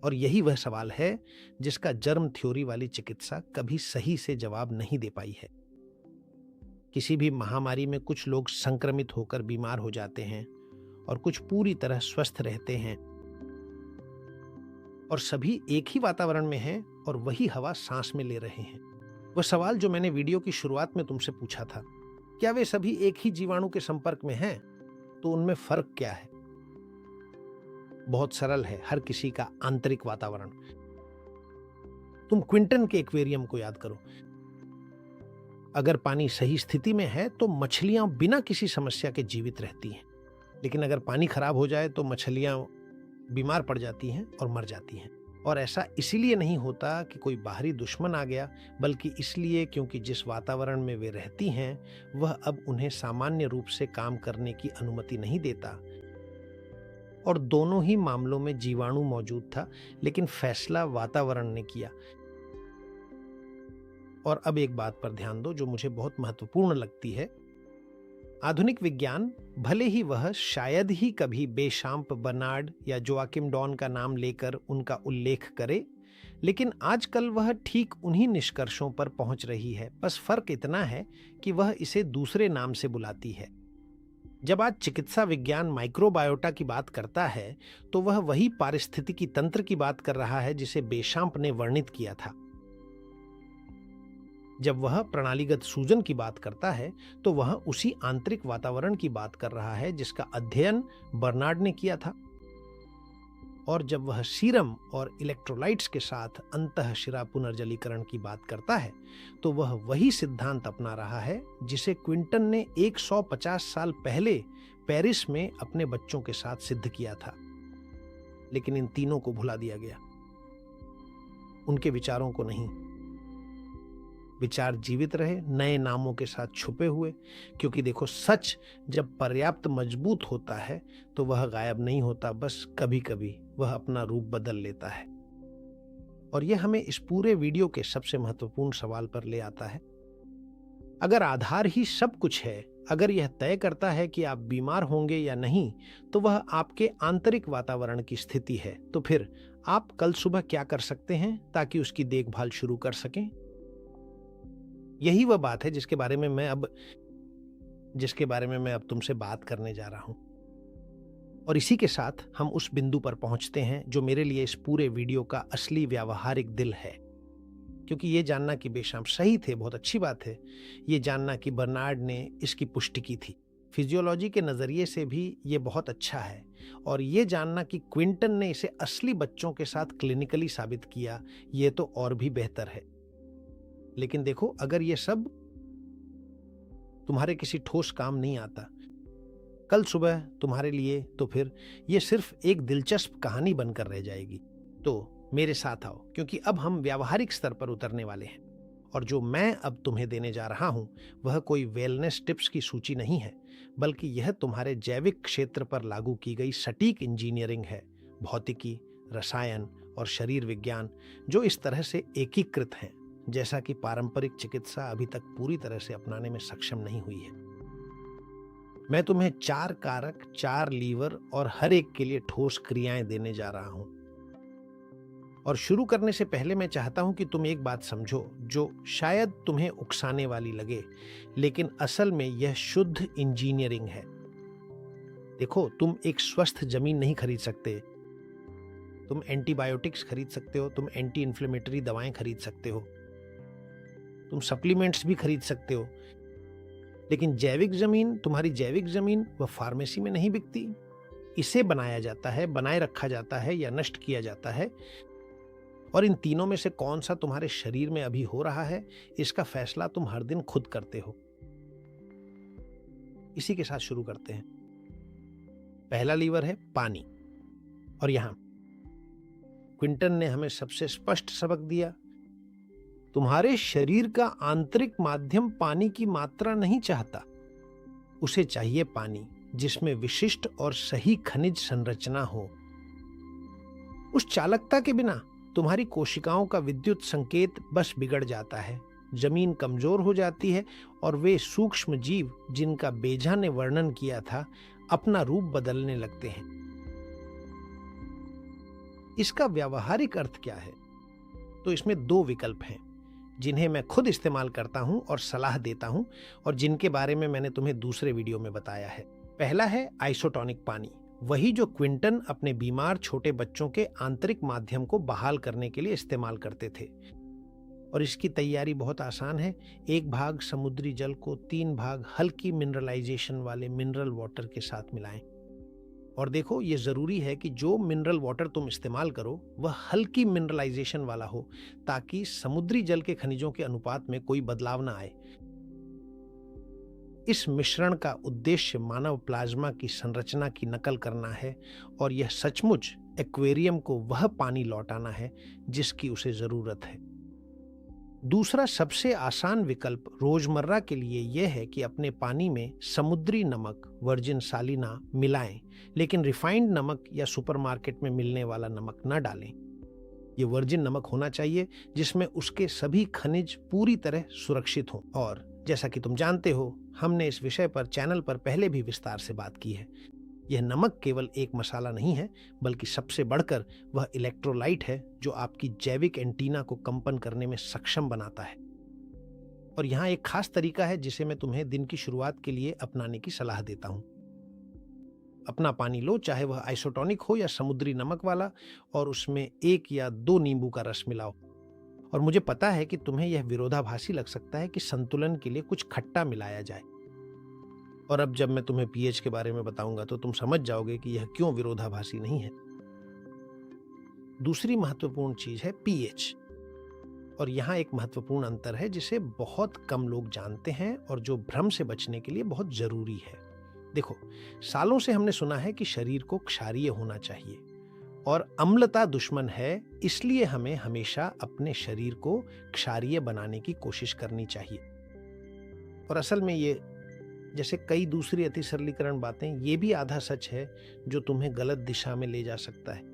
और यही वह सवाल है जिसका जर्म थ्योरी वाली चिकित्सा कभी सही से जवाब नहीं दे पाई है। किसी भी महामारी में कुछ लोग संक्रमित होकर बीमार हो जाते हैं और कुछ पूरी तरह स्वस्थ रहते हैं और सभी एक ही वातावरण में हैं और वही हवा सांस में ले रहे हैं। वह सवाल जो मैंने वीडियो की शुरुआत में तुमसे पूछा था, क्या वे सभी एक ही जीवाणु के संपर्क में हैं? तो उनमें फर्क क्या है? बहुत सरल है, हर किसी का आंतरिक वातावरण। तुम क्विंटन के एक्वेरियम को याद करो। अगर पानी सही स्थिति में है तो मछलियां बिना किसी समस्या के जीवित रहती हैं, लेकिन अगर पानी खराब हो जाए तो मछलियां बीमार पड़ जाती हैं और मर जाती हैं। और ऐसा इसीलिए नहीं होता कि कोई बाहरी दुश्मन आ गया, बल्कि इसलिए क्योंकि जिस वातावरण में वे रहती हैं वह अब उन्हें सामान्य रूप से काम करने की अनुमति नहीं देता। और दोनों ही मामलों में जीवाणु मौजूद था, लेकिन फैसला वातावरण ने किया। और अब एक बात पर ध्यान दो जो मुझे बहुत महत्वपूर्ण लगती है। आधुनिक विज्ञान, भले ही वह शायद ही कभी बेशांप, बर्नार्ड या जोआकिम डॉन का नाम लेकर उनका उल्लेख करे, लेकिन आजकल वह ठीक उन्हीं निष्कर्षों पर पहुंच रही है। बस फर्क इतना है कि वह इसे दूसरे नाम से बुलाती है। जब आज चिकित्सा विज्ञान माइक्रोबायोटा की बात करता है तो वह वही पारिस्थितिकी तंत्र की बात कर रहा है जिसे बेशांप ने वर्णित किया था। जब वह प्रणालीगत सूजन की बात करता है तो वह उसी आंतरिक वातावरण की बात कर रहा है जिसका अध्ययन बर्नार्ड ने किया था। और जब वह सीरम और इलेक्ट्रोलाइट्स के साथ अंतःशिरा पुनर्जलीकरण की बात करता है तो वह वही सिद्धांत अपना रहा है जिसे क्विंटन ने 150 साल पहले पेरिस में अपने बच्चों के साथ सिद्ध किया था। लेकिन इन तीनों को भुला दिया गया, उनके विचारों को नहीं। विचार जीवित रहे, नए नामों के साथ छुपे हुए, क्योंकि देखो, सच जब पर्याप्त मजबूत होता है तो वह गायब नहीं होता, बस कभी कभी वह अपना रूप बदल लेता है। और यह हमें इस पूरे वीडियो के सबसे महत्वपूर्ण सवाल पर ले आता है। अगर आधार ही सब कुछ है, अगर यह तय करता है कि आप बीमार होंगे या नहीं, तो वह आपके आंतरिक वातावरण की स्थिति है, तो फिर आप कल सुबह क्या कर सकते हैं ताकि उसकी देखभाल शुरू कर सकें? यही वह बात है जिसके बारे में मैं अब तुमसे बात करने जा रहा हूं। और इसी के साथ हम उस बिंदु पर पहुंचते हैं जो मेरे लिए इस पूरे वीडियो का असली व्यावहारिक दिल है। क्योंकि ये जानना कि बेशम सही थे बहुत अच्छी बात है, ये जानना कि बर्नार्ड ने इसकी पुष्टि की थी फिजियोलॉजी के नजरिए से भी ये बहुत अच्छा है, और ये जानना कि क्विंटन ने इसे असली बच्चों के साथ क्लिनिकली साबित किया, ये तो और भी बेहतर है। लेकिन देखो, अगर ये सब तुम्हारे किसी ठोस काम नहीं आता कल सुबह तुम्हारे लिए, तो फिर ये सिर्फ एक दिलचस्प कहानी बनकर रह जाएगी। तो मेरे साथ आओ, क्योंकि अब हम व्यावहारिक स्तर पर उतरने वाले हैं। और जो मैं अब तुम्हें देने जा रहा हूं वह कोई वेलनेस टिप्स की सूची नहीं है, बल्कि यह तुम्हारे जैविक क्षेत्र पर लागू की गई सटीक इंजीनियरिंग है, भौतिकी, रसायन और शरीर विज्ञान, जो इस तरह से एकीकृत हैं जैसा कि पारंपरिक चिकित्सा अभी तक पूरी तरह से अपनाने में सक्षम नहीं हुई है। मैं तुम्हें 4 कारक, 4 लीवर और हर एक के लिए ठोस क्रियाएं देने जा रहा हूं। और शुरू करने से पहले मैं चाहता हूं कि तुम एक बात समझो जो शायद तुम्हें उकसाने वाली लगे, लेकिन असल में यह शुद्ध इंजीनियरिंग है। देखो, तुम एक स्वस्थ जमीन नहीं खरीद सकते, तुम एंटीबायोटिक्स खरीद सकते हो, तुम एंटी इन्फ्लेमेटरी दवाएं खरीद सकते हो, तुम सप्लीमेंट्स भी खरीद सकते हो, लेकिन जैविक जमीन, तुम्हारी जैविक जमीन, वह फार्मेसी में नहीं बिकती। इसे बनाया जाता है, बनाए रखा जाता है या नष्ट किया जाता है। और इन तीनों में से कौन सा तुम्हारे शरीर में अभी हो रहा है, इसका फैसला तुम हर दिन खुद करते हो। इसी के साथ शुरू करते हैं। पहला लीवर है पानी। और यहां क्विंटन ने हमें सबसे स्पष्ट सबक दिया, तुम्हारे शरीर का आंतरिक माध्यम पानी की मात्रा नहीं चाहता, उसे चाहिए पानी जिसमें विशिष्ट और सही खनिज संरचना हो। उस चालकता के बिना तुम्हारी कोशिकाओं का विद्युत संकेत बस बिगड़ जाता है, जमीन कमजोर हो जाती है और वे सूक्ष्म जीव जिनका बेझा ने वर्णन किया था अपना रूप बदलने लगते हैं। इसका व्यावहारिक अर्थ क्या है? तो इसमें 2 विकल्प हैं जिन्हें मैं खुद इस्तेमाल करता हूं और सलाह देता हूं, और जिनके बारे में मैंने तुम्हें दूसरे वीडियो में बताया है। पहला है आइसोटोनिक पानी, वही जो क्विंटन अपने बीमार छोटे बच्चों के आंतरिक माध्यम को बहाल करने के लिए इस्तेमाल करते थे। और इसकी तैयारी बहुत आसान है। 1 भाग समुद्री जल को 3 भाग हल्की मिनरलाइजेशन वाले मिनरल वाटर के साथ मिलाएं। और देखो, ये जरूरी है कि जो मिनरल वाटर तुम इस्तेमाल करो वह हल्की मिनरलाइजेशन वाला हो, ताकि समुद्री जल के खनिजों के अनुपात में कोई बदलाव ना आए। इस मिश्रण का उद्देश्य मानव प्लाज्मा की संरचना की नकल करना है, और यह सचमुच एक्वेरियम को वह पानी लौटाना है जिसकी उसे जरूरत है। दूसरा सबसे आसान विकल्प रोजमर्रा के लिए यह है कि अपने पानी में समुद्री नमक, वर्जिन सालिना मिलाएं, लेकिन रिफाइंड नमक या सुपरमार्केट में मिलने वाला नमक न डालें। ये वर्जिन नमक होना चाहिए जिसमें उसके सभी खनिज पूरी तरह सुरक्षित हों। और जैसा कि तुम जानते हो, हमने इस विषय पर चैनल पर पहले भी विस्तार से बात की है। यह नमक केवल एक मसाला नहीं है, बल्कि सबसे बढ़कर वह इलेक्ट्रोलाइट है जो आपकी जैविक एंटीना को कंपन करने में सक्षम बनाता है। और यहाँ एक खास तरीका है जिसे मैं तुम्हें दिन की शुरुआत के लिए अपनाने की सलाह देता हूँ। अपना पानी लो, चाहे वह आइसोटोनिक हो या समुद्री नमक वाला, और उसमें 1 या 2 नींबू का रस मिलाओ। और मुझे पता है कि तुम्हें यह विरोधाभासी लग सकता है कि संतुलन के लिए कुछ खट्टा मिलाया जाए, और अब जब मैं तुम्हें पीएच के बारे में बताऊंगा तो तुम समझ जाओगे कि यह क्यों विरोधाभासी नहीं है। दूसरी महत्वपूर्ण चीज है पीएच। और यहाँ एक महत्वपूर्ण अंतर है जिसे बहुत कम लोग जानते हैं और जो भ्रम से बचने के लिए बहुत जरूरी है। देखो, सालों से हमने सुना है कि शरीर को क्षारीय होना चाहिए और अम्लता दुश्मन है, इसलिए हमें हमेशा अपने शरीर को क्षारीय बनाने की कोशिश करनी चाहिए। और असल में ये, जैसे कई दूसरी अति सरलीकरण बातें, ये भी आधा सच है जो तुम्हें गलत दिशा में ले जा सकता है।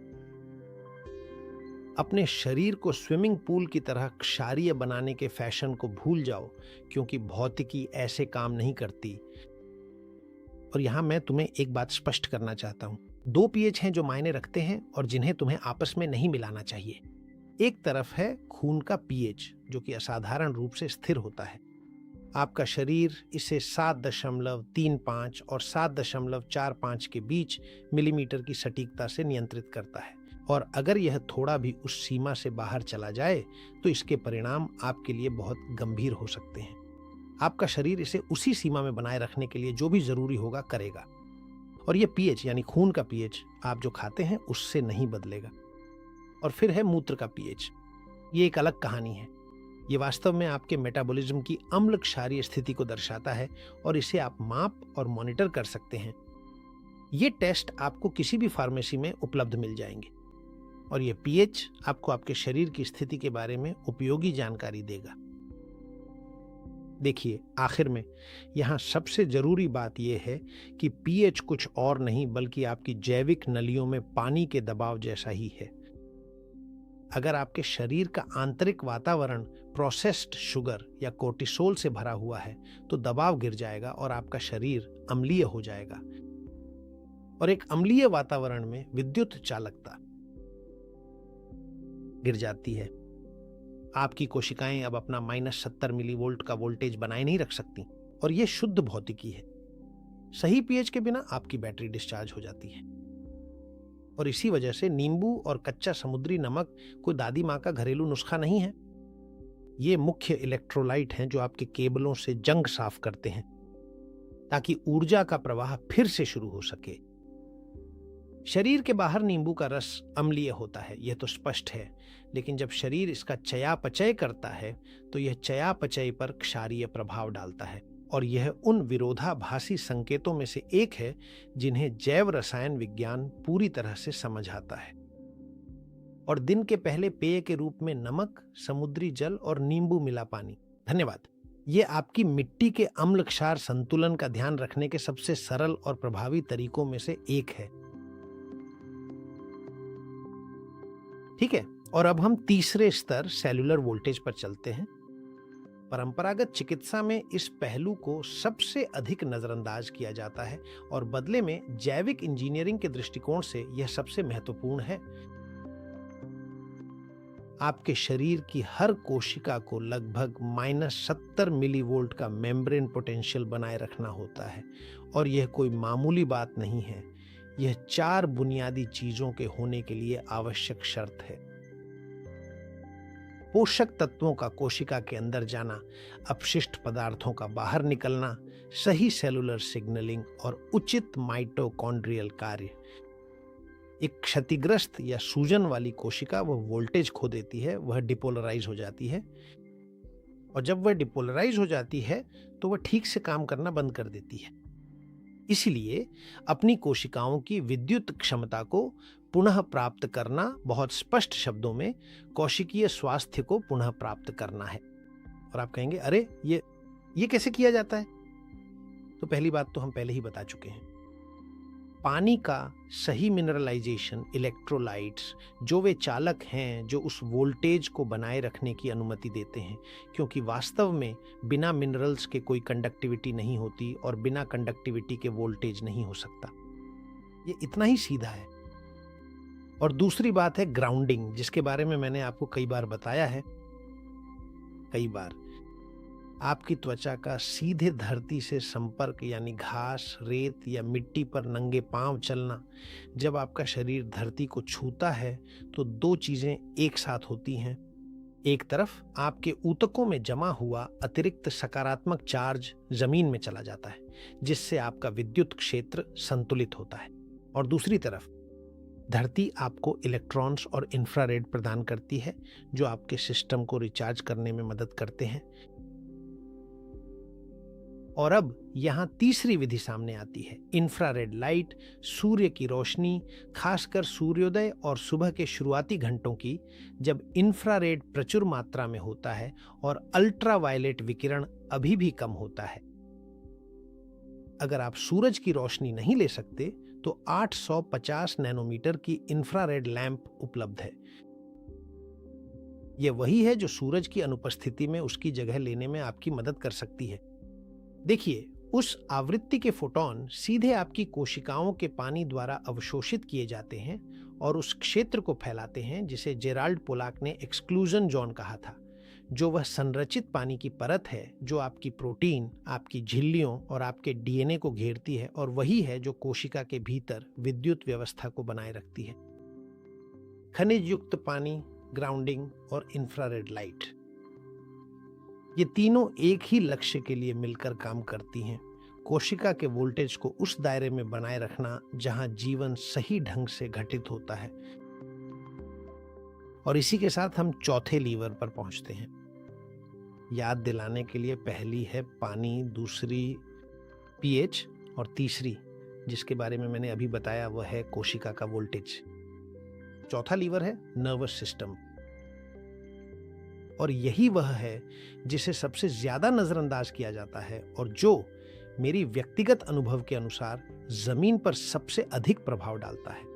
अपने शरीर को स्विमिंग पूल की तरह क्षारीय बनाने के फैशन को भूल जाओ, क्योंकि भौतिकी ऐसे काम नहीं करती। और यहां मैं तुम्हें एक बात स्पष्ट करना चाहता हूं। 2 पीएच हैं जो मायने रखते हैं और जिन्हें तुम्हें आपस में नहीं मिलाना चाहिए। एक तरफ है खून का पीएच, जो कि असाधारण रूप से स्थिर होता है। आपका शरीर इसे 7.35 और 7.45 के बीच मिलीमीटर की सटीकता से नियंत्रित करता है, और अगर यह थोड़ा भी उस सीमा से बाहर चला जाए तो इसके परिणाम आपके लिए बहुत गंभीर हो सकते हैं। आपका शरीर इसे उसी सीमा में बनाए रखने के लिए जो भी जरूरी होगा करेगा, और यह पीएच यानी खून का पीएच आप जो खाते हैं उससे नहीं बदलेगा। और फिर है मूत्र का पीएच। ये एक अलग कहानी है। ये वास्तव में आपके मेटाबॉलिज्म की अम्ल क्षारीय स्थिति को दर्शाता है और इसे आप माप और मॉनिटर कर सकते हैं। ये टेस्ट आपको किसी भी फार्मेसी में उपलब्ध मिल जाएंगे, और ये पीएच आपको आपके शरीर की स्थिति के बारे में उपयोगी जानकारी देगा। देखिए, आखिर में यहाँ सबसे जरूरी बात यह है कि पीएच कुछ और नहीं बल्कि आपकी जैविक नलियों में पानी के दबाव जैसा ही है। अगर आपके शरीर का आंतरिक वातावरण प्रोसेस्ड शुगर या कोर्टिसोल से भरा हुआ है तो दबाव गिर जाएगा और आपका शरीर अम्लीय हो जाएगा। और एक अम्लीय वातावरण में विद्युत चालकता गिर जाती है। आपकी कोशिकाएं अब अपना -70 मिलीवोल्ट का वोल्टेज बनाए नहीं रख सकती, और यह शुद्ध भौतिकी है। सही पीएच के बिना आपकी बैटरी डिस्चार्ज हो जाती है। और इसी वजह से नींबू और कच्चा समुद्री नमक कोई दादी माँ का घरेलू नुस्खा नहीं है। ये मुख्य इलेक्ट्रोलाइट हैं जो आपके केबलों से जंग साफ करते हैं ताकि ऊर्जा का प्रवाह फिर से शुरू हो सके। शरीर के बाहर नींबू का रस अम्लीय होता है, यह तो स्पष्ट है, लेकिन जब शरीर इसका चयापचय करता है तो यह चयापचय पर क्षारीय प्रभाव डालता है, और यह उन विरोधाभासी संकेतों में से एक है जिन्हें जैव रसायन विज्ञान पूरी तरह से समझ आता है। और दिन के पहले पेय के रूप में नमक, समुद्री जल और नींबू मिला पानी। धन्यवाद। ये आपकी मिट्टी के अम्ल क्षार संतुलन का ध्यान रखने के सबसे सरल और प्रभावी तरीकों में से एक है। ठीक है, और अब हम तीसरे स्तर सेल्यूलर वोल्टेज पर चलते हैं। परंपरागत चिकित्सा में इस पहलू को सबसे अधिक नजरअंदाज किया जाता है, और बदले में जैविक इंजीनियरिंग के दृष्टिकोण से यह सबसे महत्वपूर्ण है। आपके शरीर की हर कोशिका को लगभग -70 मिलीवोल्ट का मेम्ब्रेन पोटेंशियल बनाए रखना होता है, और यह कोई मामूली बात नहीं है। यह 4 बुनियादी चीजों के होने के लिए आवश्यक शर्त है। पोषक तत्वों का कोशिका के अंदर जाना, अपशिष्ट पदार्थों का बाहर निकलना, सही सेलुलर सिग्नलिंग और उचित माइटोकॉन्ड्रियल कार्य। एक क्षतिग्रस्त या सूजन वाली कोशिका वह वोल्टेज खो देती है, वह डिपोलराइज हो जाती है, और जब वह डिपोलराइज हो जाती है तो वह ठीक से काम करना बंद कर देती है। इसलिए अपनी कोशिकाओं की विद्युत क्षमता को पुनः प्राप्त करना, बहुत स्पष्ट शब्दों में कोशिकीय स्वास्थ्य को पुनः प्राप्त करना है। और आप कहेंगे, अरे ये कैसे किया जाता है? तो पहली बात तो हम पहले ही बता चुके हैं। पानी का सही मिनरलाइजेशन, इलेक्ट्रोलाइट्स, जो वे चालक हैं जो उस वोल्टेज को बनाए रखने की अनुमति देते हैं, क्योंकि वास्तव में बिना मिनरल्स के कोई कंडक्टिविटी नहीं होती और बिना कंडक्टिविटी के वोल्टेज नहीं हो सकता। ये इतना ही सीधा है। और दूसरी बात है ग्राउंडिंग, जिसके बारे में मैंने आपको कई बार बताया है। कई बार आपकी त्वचा का सीधे धरती से संपर्क, यानी घास, रेत या मिट्टी पर नंगे पांव चलना, जब आपका शरीर धरती को छूता है तो 2 चीजें एक साथ होती हैं। एक तरफ आपके ऊतकों में जमा हुआ अतिरिक्त सकारात्मक चार्ज जमीन में चला जाता है, जिससे आपका विद्युत क्षेत्र संतुलित होता है, और दूसरी तरफ धरती आपको इलेक्ट्रॉन्स और इंफ्रारेड प्रदान करती है जो आपके सिस्टम को रिचार्ज करने में मदद करते हैं। और अब यहाँ तीसरी विधि सामने आती है, इंफ्रारेड लाइट। सूर्य की रोशनी, खासकर सूर्योदय और सुबह के शुरुआती घंटों की, जब इंफ्रारेड प्रचुर मात्रा में होता है और अल्ट्रावायलेट विकिरण अभी भी कम होता है। अगर आप सूरज की रोशनी नहीं ले सकते तो 850 नैनोमीटर की इंफ्रारेड लैंप उपलब्ध है। यह वही है जो सूरज की अनुपस्थिति में उसकी जगह लेने में आपकी मदद कर सकती है। देखिए, उस आवृत्ति के फोटॉन सीधे आपकी कोशिकाओं के पानी द्वारा अवशोषित किए जाते हैं और उस क्षेत्र को फैलाते हैं जिसे जेराल्ड पोलाक ने एक्सक्लूजन जोन कहा था, जो वह संरचित पानी की परत है जो आपकी प्रोटीन, आपकी झिल्लियों और आपके डीएनए को घेरती है, और वही है जो कोशिका के भीतर विद्युत व्यवस्था को बनाए रखती है। खनिज युक्त पानी, ग्राउंडिंग और इंफ्रारेड लाइट, ये तीनों एक ही लक्ष्य के लिए मिलकर काम करती हैं, कोशिका के वोल्टेज को उस दायरे में बनाए रखना जहां जीवन सही ढंग से घटित होता है। और इसी के साथ हम चौथे लीवर पर पहुंचते हैं। याद दिलाने के लिए, पहली है पानी, दूसरी पीएच और तीसरी, जिसके बारे में मैंने अभी बताया, वह है कोशिका का वोल्टेज। चौथा लीवर है नर्वस सिस्टम, और यही वह है जिसे सबसे ज्यादा नजरअंदाज किया जाता है और जो मेरी व्यक्तिगत अनुभव के अनुसार जमीन पर सबसे अधिक प्रभाव डालता है।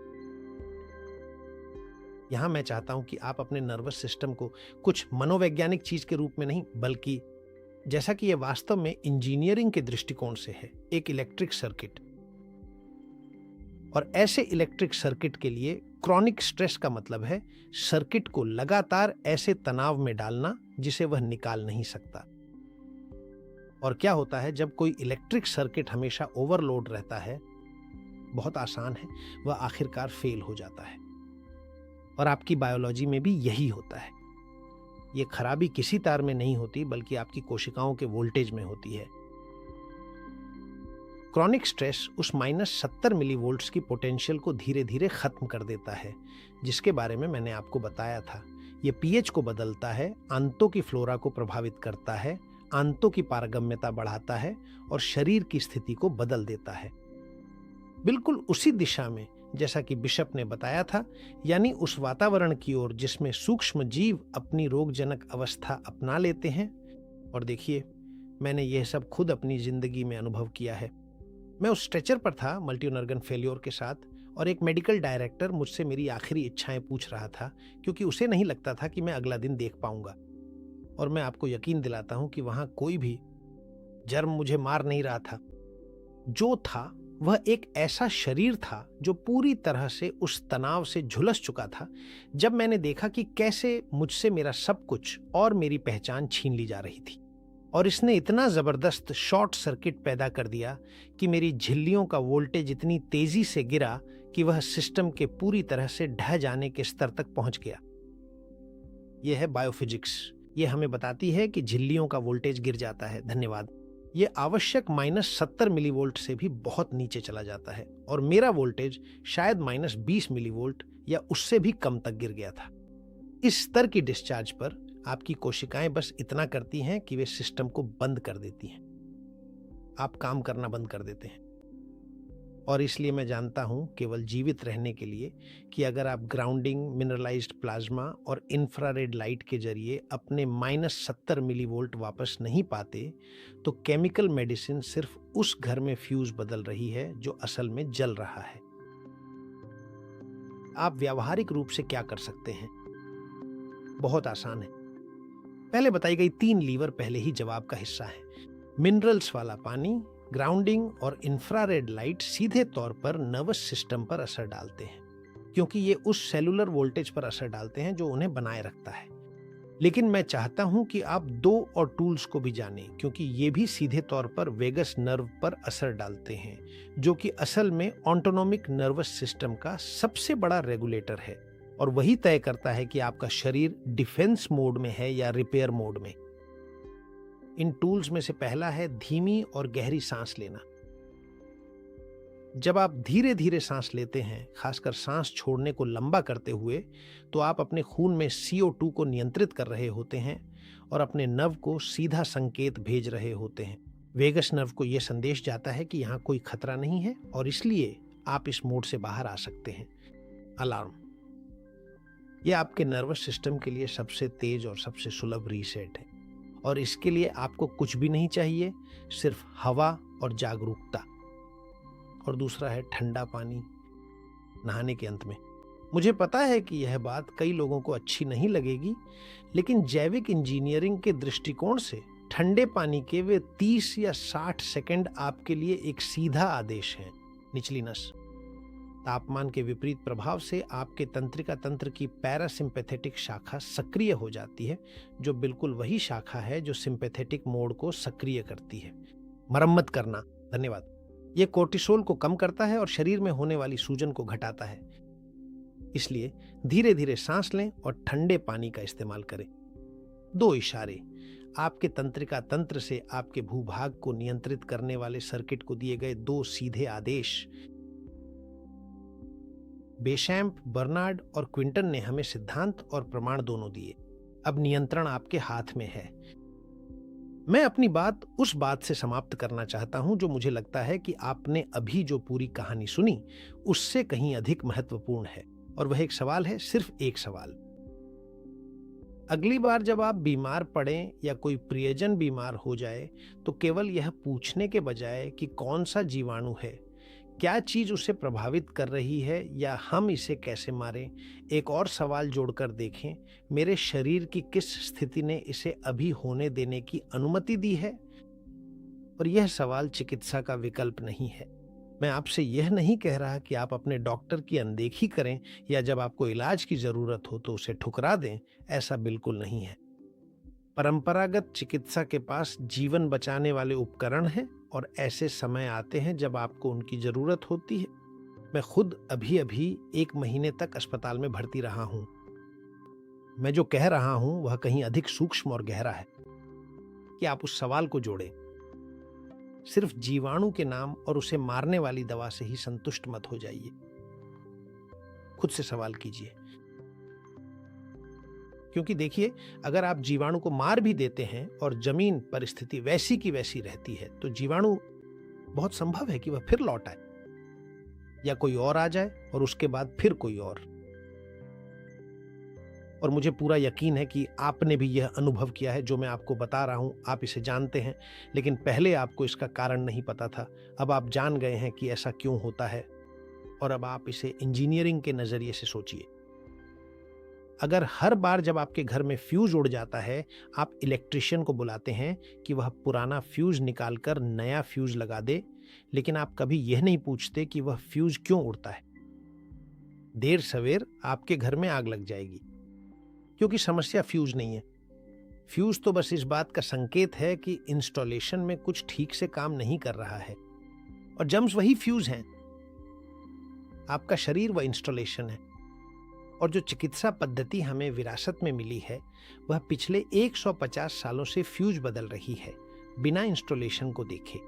यहां मैं चाहता हूं कि आप अपने नर्वस सिस्टम को कुछ मनोवैज्ञानिक चीज के रूप में नहीं, बल्कि जैसा कि यह वास्तव में इंजीनियरिंग के दृष्टिकोण से है, एक इलेक्ट्रिक सर्किट। और ऐसे इलेक्ट्रिक सर्किट के लिए क्रॉनिक स्ट्रेस का मतलब है सर्किट को लगातार ऐसे तनाव में डालना जिसे वह निकाल नहीं सकता। और क्या होता है जब कोई इलेक्ट्रिक सर्किट हमेशा ओवरलोड रहता है? बहुत आसान है, वह आखिरकार फेल हो जाता है। और आपकी बायोलॉजी में भी यही होता है। यह खराबी किसी तार में नहीं होती, बल्कि आपकी कोशिकाओं के वोल्टेज में होती है। क्रॉनिक स्ट्रेस उस -70 मिलीवोल्ट्स की पोटेंशियल को धीरे धीरे खत्म कर देता है, जिसके बारे में मैंने आपको बताया था। यह पीएच को बदलता है, आंतों की फ्लोरा को प्रभावित करता है, आंतों की पारगम्यता बढ़ाता है और शरीर की स्थिति को बदल देता है। बिल्कुल उसी दिशा में जैसा कि बिशप ने बताया था, यानी उस वातावरण की ओर जिसमें सूक्ष्म जीव अपनी रोगजनक अवस्था अपना लेते हैं। और देखिए, मैंने यह सब खुद अपनी जिंदगी में अनुभव किया है। मैं उस स्ट्रेचर पर था मल्टी ऑर्गन फेल्योर के साथ, और एक मेडिकल डायरेक्टर मुझसे मेरी आखिरी इच्छाएं पूछ रहा था, क्योंकि उसे नहीं लगता था कि मैं अगला दिन देख पाऊंगा। और मैं आपको यकीन दिलाता हूं कि वहां कोई भी जर्म मुझे मार नहीं रहा था। जो था वह एक ऐसा शरीर था जो पूरी तरह से उस तनाव से झुलस चुका था, जब मैंने देखा कि कैसे मुझसे मेरा सब कुछ और मेरी पहचान छीन ली जा रही थी। और इसने इतना जबरदस्त शॉर्ट सर्किट पैदा कर दिया कि मेरी झिल्लियों का वोल्टेज इतनी तेजी से गिरा कि वह सिस्टम के पूरी तरह से ढह जाने के स्तर तक पहुंच गया। यह है बायोफिजिक्स। यह हमें बताती है कि झिल्लियों का वोल्टेज गिर जाता है। धन्यवाद। यह आवश्यक -70 मिलीवोल्ट से भी बहुत नीचे चला जाता है, और मेरा वोल्टेज शायद -20 मिलीवोल्ट या उससे भी कम तक गिर गया था। इस स्तर की डिस्चार्ज पर आपकी कोशिकाएं बस इतना करती हैं कि वे सिस्टम को बंद कर देती हैं। आप काम करना बंद कर देते हैं। और इसलिए मैं जानता हूं, केवल जीवित रहने के लिए, कि अगर आप ग्राउंडिंग, मिनरलाइज्ड प्लाज्मा और इंफ्रारेड लाइट के जरिए अपने -70 मिलीवोल्ट वापस नहीं पाते, तो केमिकल मेडिसिन सिर्फ उस घर में फ्यूज बदल रही है जो असल में जल रहा है। आप व्यावहारिक रूप से क्या कर सकते हैं? बहुत आसान है। पहले बताई गई 3 लीवर पहले ही जवाब का हिस्सा है। मिनरल्स वाला पानी, ग्राउंडिंग और इंफ्रारेड लाइट सीधे तौर पर नर्वस सिस्टम पर असर डालते हैं, क्योंकि ये उस सेलुलर वोल्टेज पर असर डालते हैं जो उन्हें बनाए रखता है। लेकिन मैं चाहता हूं कि आप 2 और टूल्स को भी जानें, क्योंकि ये भी सीधे तौर पर वेगस नर्व पर असर डालते हैं, जो कि असल में ऑटोनोमिक नर्वस सिस्टम का सबसे बड़ा रेगुलेटर है, और वही तय करता है कि आपका शरीर डिफेंस मोड में है या रिपेयर मोड में। इन टूल्स में से पहला है धीमी और गहरी सांस लेना। जब आप धीरे धीरे सांस लेते हैं, खासकर सांस छोड़ने को लंबा करते हुए, तो आप अपने खून में CO2 को नियंत्रित कर रहे होते हैं और अपने नर्व को सीधा संकेत भेज रहे होते हैं। वेगस नर्व को यह संदेश जाता है कि यहाँ कोई खतरा नहीं है और इसलिए आप इस मोड से बाहर आ सकते हैं। अलार्म, यह आपके नर्वस सिस्टम के लिए सबसे तेज और सबसे सुलभ रीसेट है और इसके लिए आपको कुछ भी नहीं चाहिए, सिर्फ हवा और जागरूकता। और दूसरा है ठंडा पानी नहाने के अंत में। मुझे पता है कि यह बात कई लोगों को अच्छी नहीं लगेगी, लेकिन जैविक इंजीनियरिंग के दृष्टिकोण से ठंडे पानी के वे 30 या 60 सेकंड आपके लिए एक सीधा आदेश है। निचली नस, तापमान के विपरीत प्रभाव से आपके तंत्रिका तंत्र की पैरासिम्पैथेटिक शाखा सक्रिय हो जाती है, जो बिल्कुल वही शाखा है जो सिंपैथेटिक मोड को सक्रिय करती है। मरम्मत करना, धन्यवाद। यह कोर्टिसोल को कम करता है और शरीर में होने वाली सूजन को घटाता है। इसलिए धीरे धीरे सांस लें और ठंडे पानी का इस्तेमाल करें। 2 इशारे, आपके तंत्रिका तंत्र से आपके भूभाग को नियंत्रित करने वाले सर्किट को दिए गए 2 सीधे आदेश। बेशैम्प, बर्नार्ड और क्विंटन ने हमें सिद्धांत और प्रमाण दोनों दिए। अब नियंत्रण आपके हाथ में है। मैं अपनी बात उस बात से समाप्त करना चाहता हूं जो मुझे लगता है कि आपने अभी जो पूरी कहानी सुनी उससे कहीं अधिक महत्वपूर्ण है, और वह एक सवाल है, सिर्फ एक सवाल। अगली बार जब आप बीमार पड़ें या कोई प्रियजन बीमार हो जाए, तो केवल यह पूछने के बजाय कि कौन सा जीवाणु है, क्या चीज उसे प्रभावित कर रही है या हम इसे कैसे मारें, एक और सवाल जोड़कर देखें, मेरे शरीर की किस स्थिति ने इसे अभी होने देने की अनुमति दी है। और यह सवाल चिकित्सा का विकल्प नहीं है। मैं आपसे यह नहीं कह रहा कि आप अपने डॉक्टर की अनदेखी करें या जब आपको इलाज की जरूरत हो तो उसे ठुकरा दें, ऐसा बिल्कुल नहीं है। परंपरागत चिकित्सा के पास जीवन बचाने वाले उपकरण हैं और ऐसे समय आते हैं जब आपको उनकी जरूरत होती है। मैं खुद अभी 1 महीने तक अस्पताल में भर्ती रहा हूं। मैं जो कह रहा हूं वह कहीं अधिक सूक्ष्म और गहरा है कि आप उस सवाल को जोड़ें। सिर्फ जीवाणु के नाम और उसे मारने वाली दवा से ही संतुष्ट मत हो जाइए। खुद से सवाल कीजिए, क्योंकि देखिए, अगर आप जीवाणु को मार भी देते हैं और जमीन परिस्थिति वैसी की वैसी रहती है, तो जीवाणु बहुत संभव है कि वह फिर लौट आए या कोई और आ जाए और उसके बाद फिर कोई और मुझे पूरा यकीन है कि आपने भी यह अनुभव किया है जो मैं आपको बता रहा हूं। आप इसे जानते हैं, लेकिन पहले आपको इसका कारण नहीं पता था। अब आप जान गए हैं कि ऐसा क्यों होता है, और अब आप इसे इंजीनियरिंग के नजरिए से सोचिए। अगर हर बार जब आपके घर में फ्यूज उड़ जाता है, आप इलेक्ट्रिशियन को बुलाते हैं कि वह पुराना फ्यूज निकालकर नया फ्यूज लगा दे, लेकिन आप कभी यह नहीं पूछते कि वह फ्यूज क्यों उड़ता है, देर सवेर आपके घर में आग लग जाएगी, क्योंकि समस्या फ्यूज नहीं है। फ्यूज तो बस इस बात का संकेत है कि इंस्टॉलेशन में कुछ ठीक से काम नहीं कर रहा है, और जर्म्स वही फ्यूज हैं। आपका शरीर वह इंस्टॉलेशन है, और जो चिकित्सा पद्धति हमें विरासत में मिली है वह पिछले 150 सालों से फ्यूज बदल रही है, बिना इंस्टॉलेशन को देखे।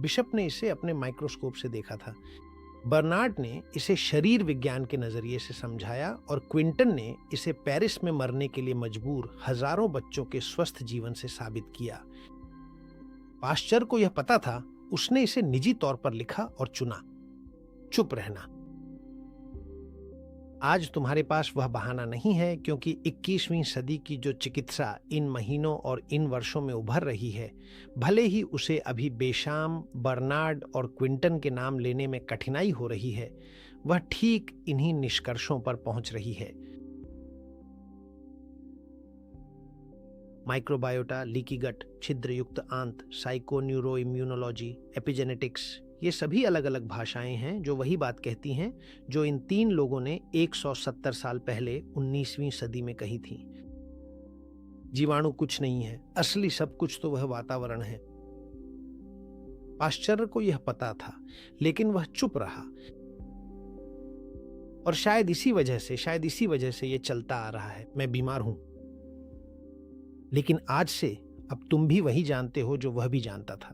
बिशप ने इसे अपने माइक्रोस्कोप से देखा था, बर्नार्ड ने इसे शरीर विज्ञान के नजरिए से समझाया, और क्विंटन ने इसे पेरिस में मरने के लिए मजबूर हजारों बच्चों के स्वस्थ जीवन से साबित किया। पाश्चर को यह पता था, उसने इसे निजी तौर पर लिखा और चुना, चुप रहना। आज तुम्हारे पास वह बहाना नहीं है, क्योंकि 21वीं सदी की जो चिकित्सा इन महीनों और इन वर्षों में उभर रही है, भले ही उसे अभी बेशाम, बर्नार्ड और क्विंटन के नाम लेने में कठिनाई हो रही है, वह ठीक इन्हीं निष्कर्षों पर पहुंच रही है। माइक्रोबायोटा, लीकी गट, छिद्रयुक्त आंत, साइकोन्यूरो इम्यूनोलॉजी, एपिजेनेटिक्स, ये सभी अलग अलग भाषाएं हैं जो वही बात कहती हैं जो इन 3 लोगों ने 170 साल पहले 19वीं सदी में कही थी। जीवाणु कुछ नहीं है, असली सब कुछ तो वह वातावरण है। पाश्चर को यह पता था, लेकिन वह चुप रहा, और शायद इसी वजह से यह चलता आ रहा है। मैं बीमार हूं, लेकिन आज से अब तुम भी वही जानते हो जो वह भी जानता था,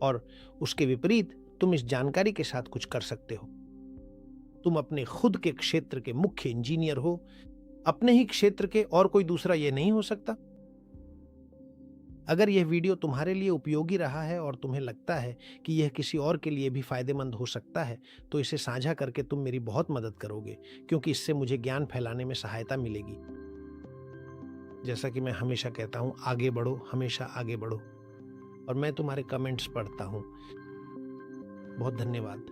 और उसके विपरीत तुम इस जानकारी के साथ कुछ कर सकते हो। तुम अपने खुद के क्षेत्र के मुख्य इंजीनियर हो, अपने ही क्षेत्र के, और कोई दूसरा ये नहीं हो सकता। अगर यह वीडियो तुम्हारे लिए उपयोगी रहा है और तुम्हें लगता है कि यह किसी और के लिए भी फायदेमंद हो सकता है, तो इसे साझा करके तुम मेरी बहुत मदद करोगे, क्योंकि इससे मुझे ज्ञान फैलाने में सहायता मिलेगी। जैसा कि मैं हमेशा कहता हूं, आगे बढ़ो, हमेशा आगे बढ़ो। और मैं तुम्हारे कमेंट्स पढ़ता हूं। बहुत धन्यवाद।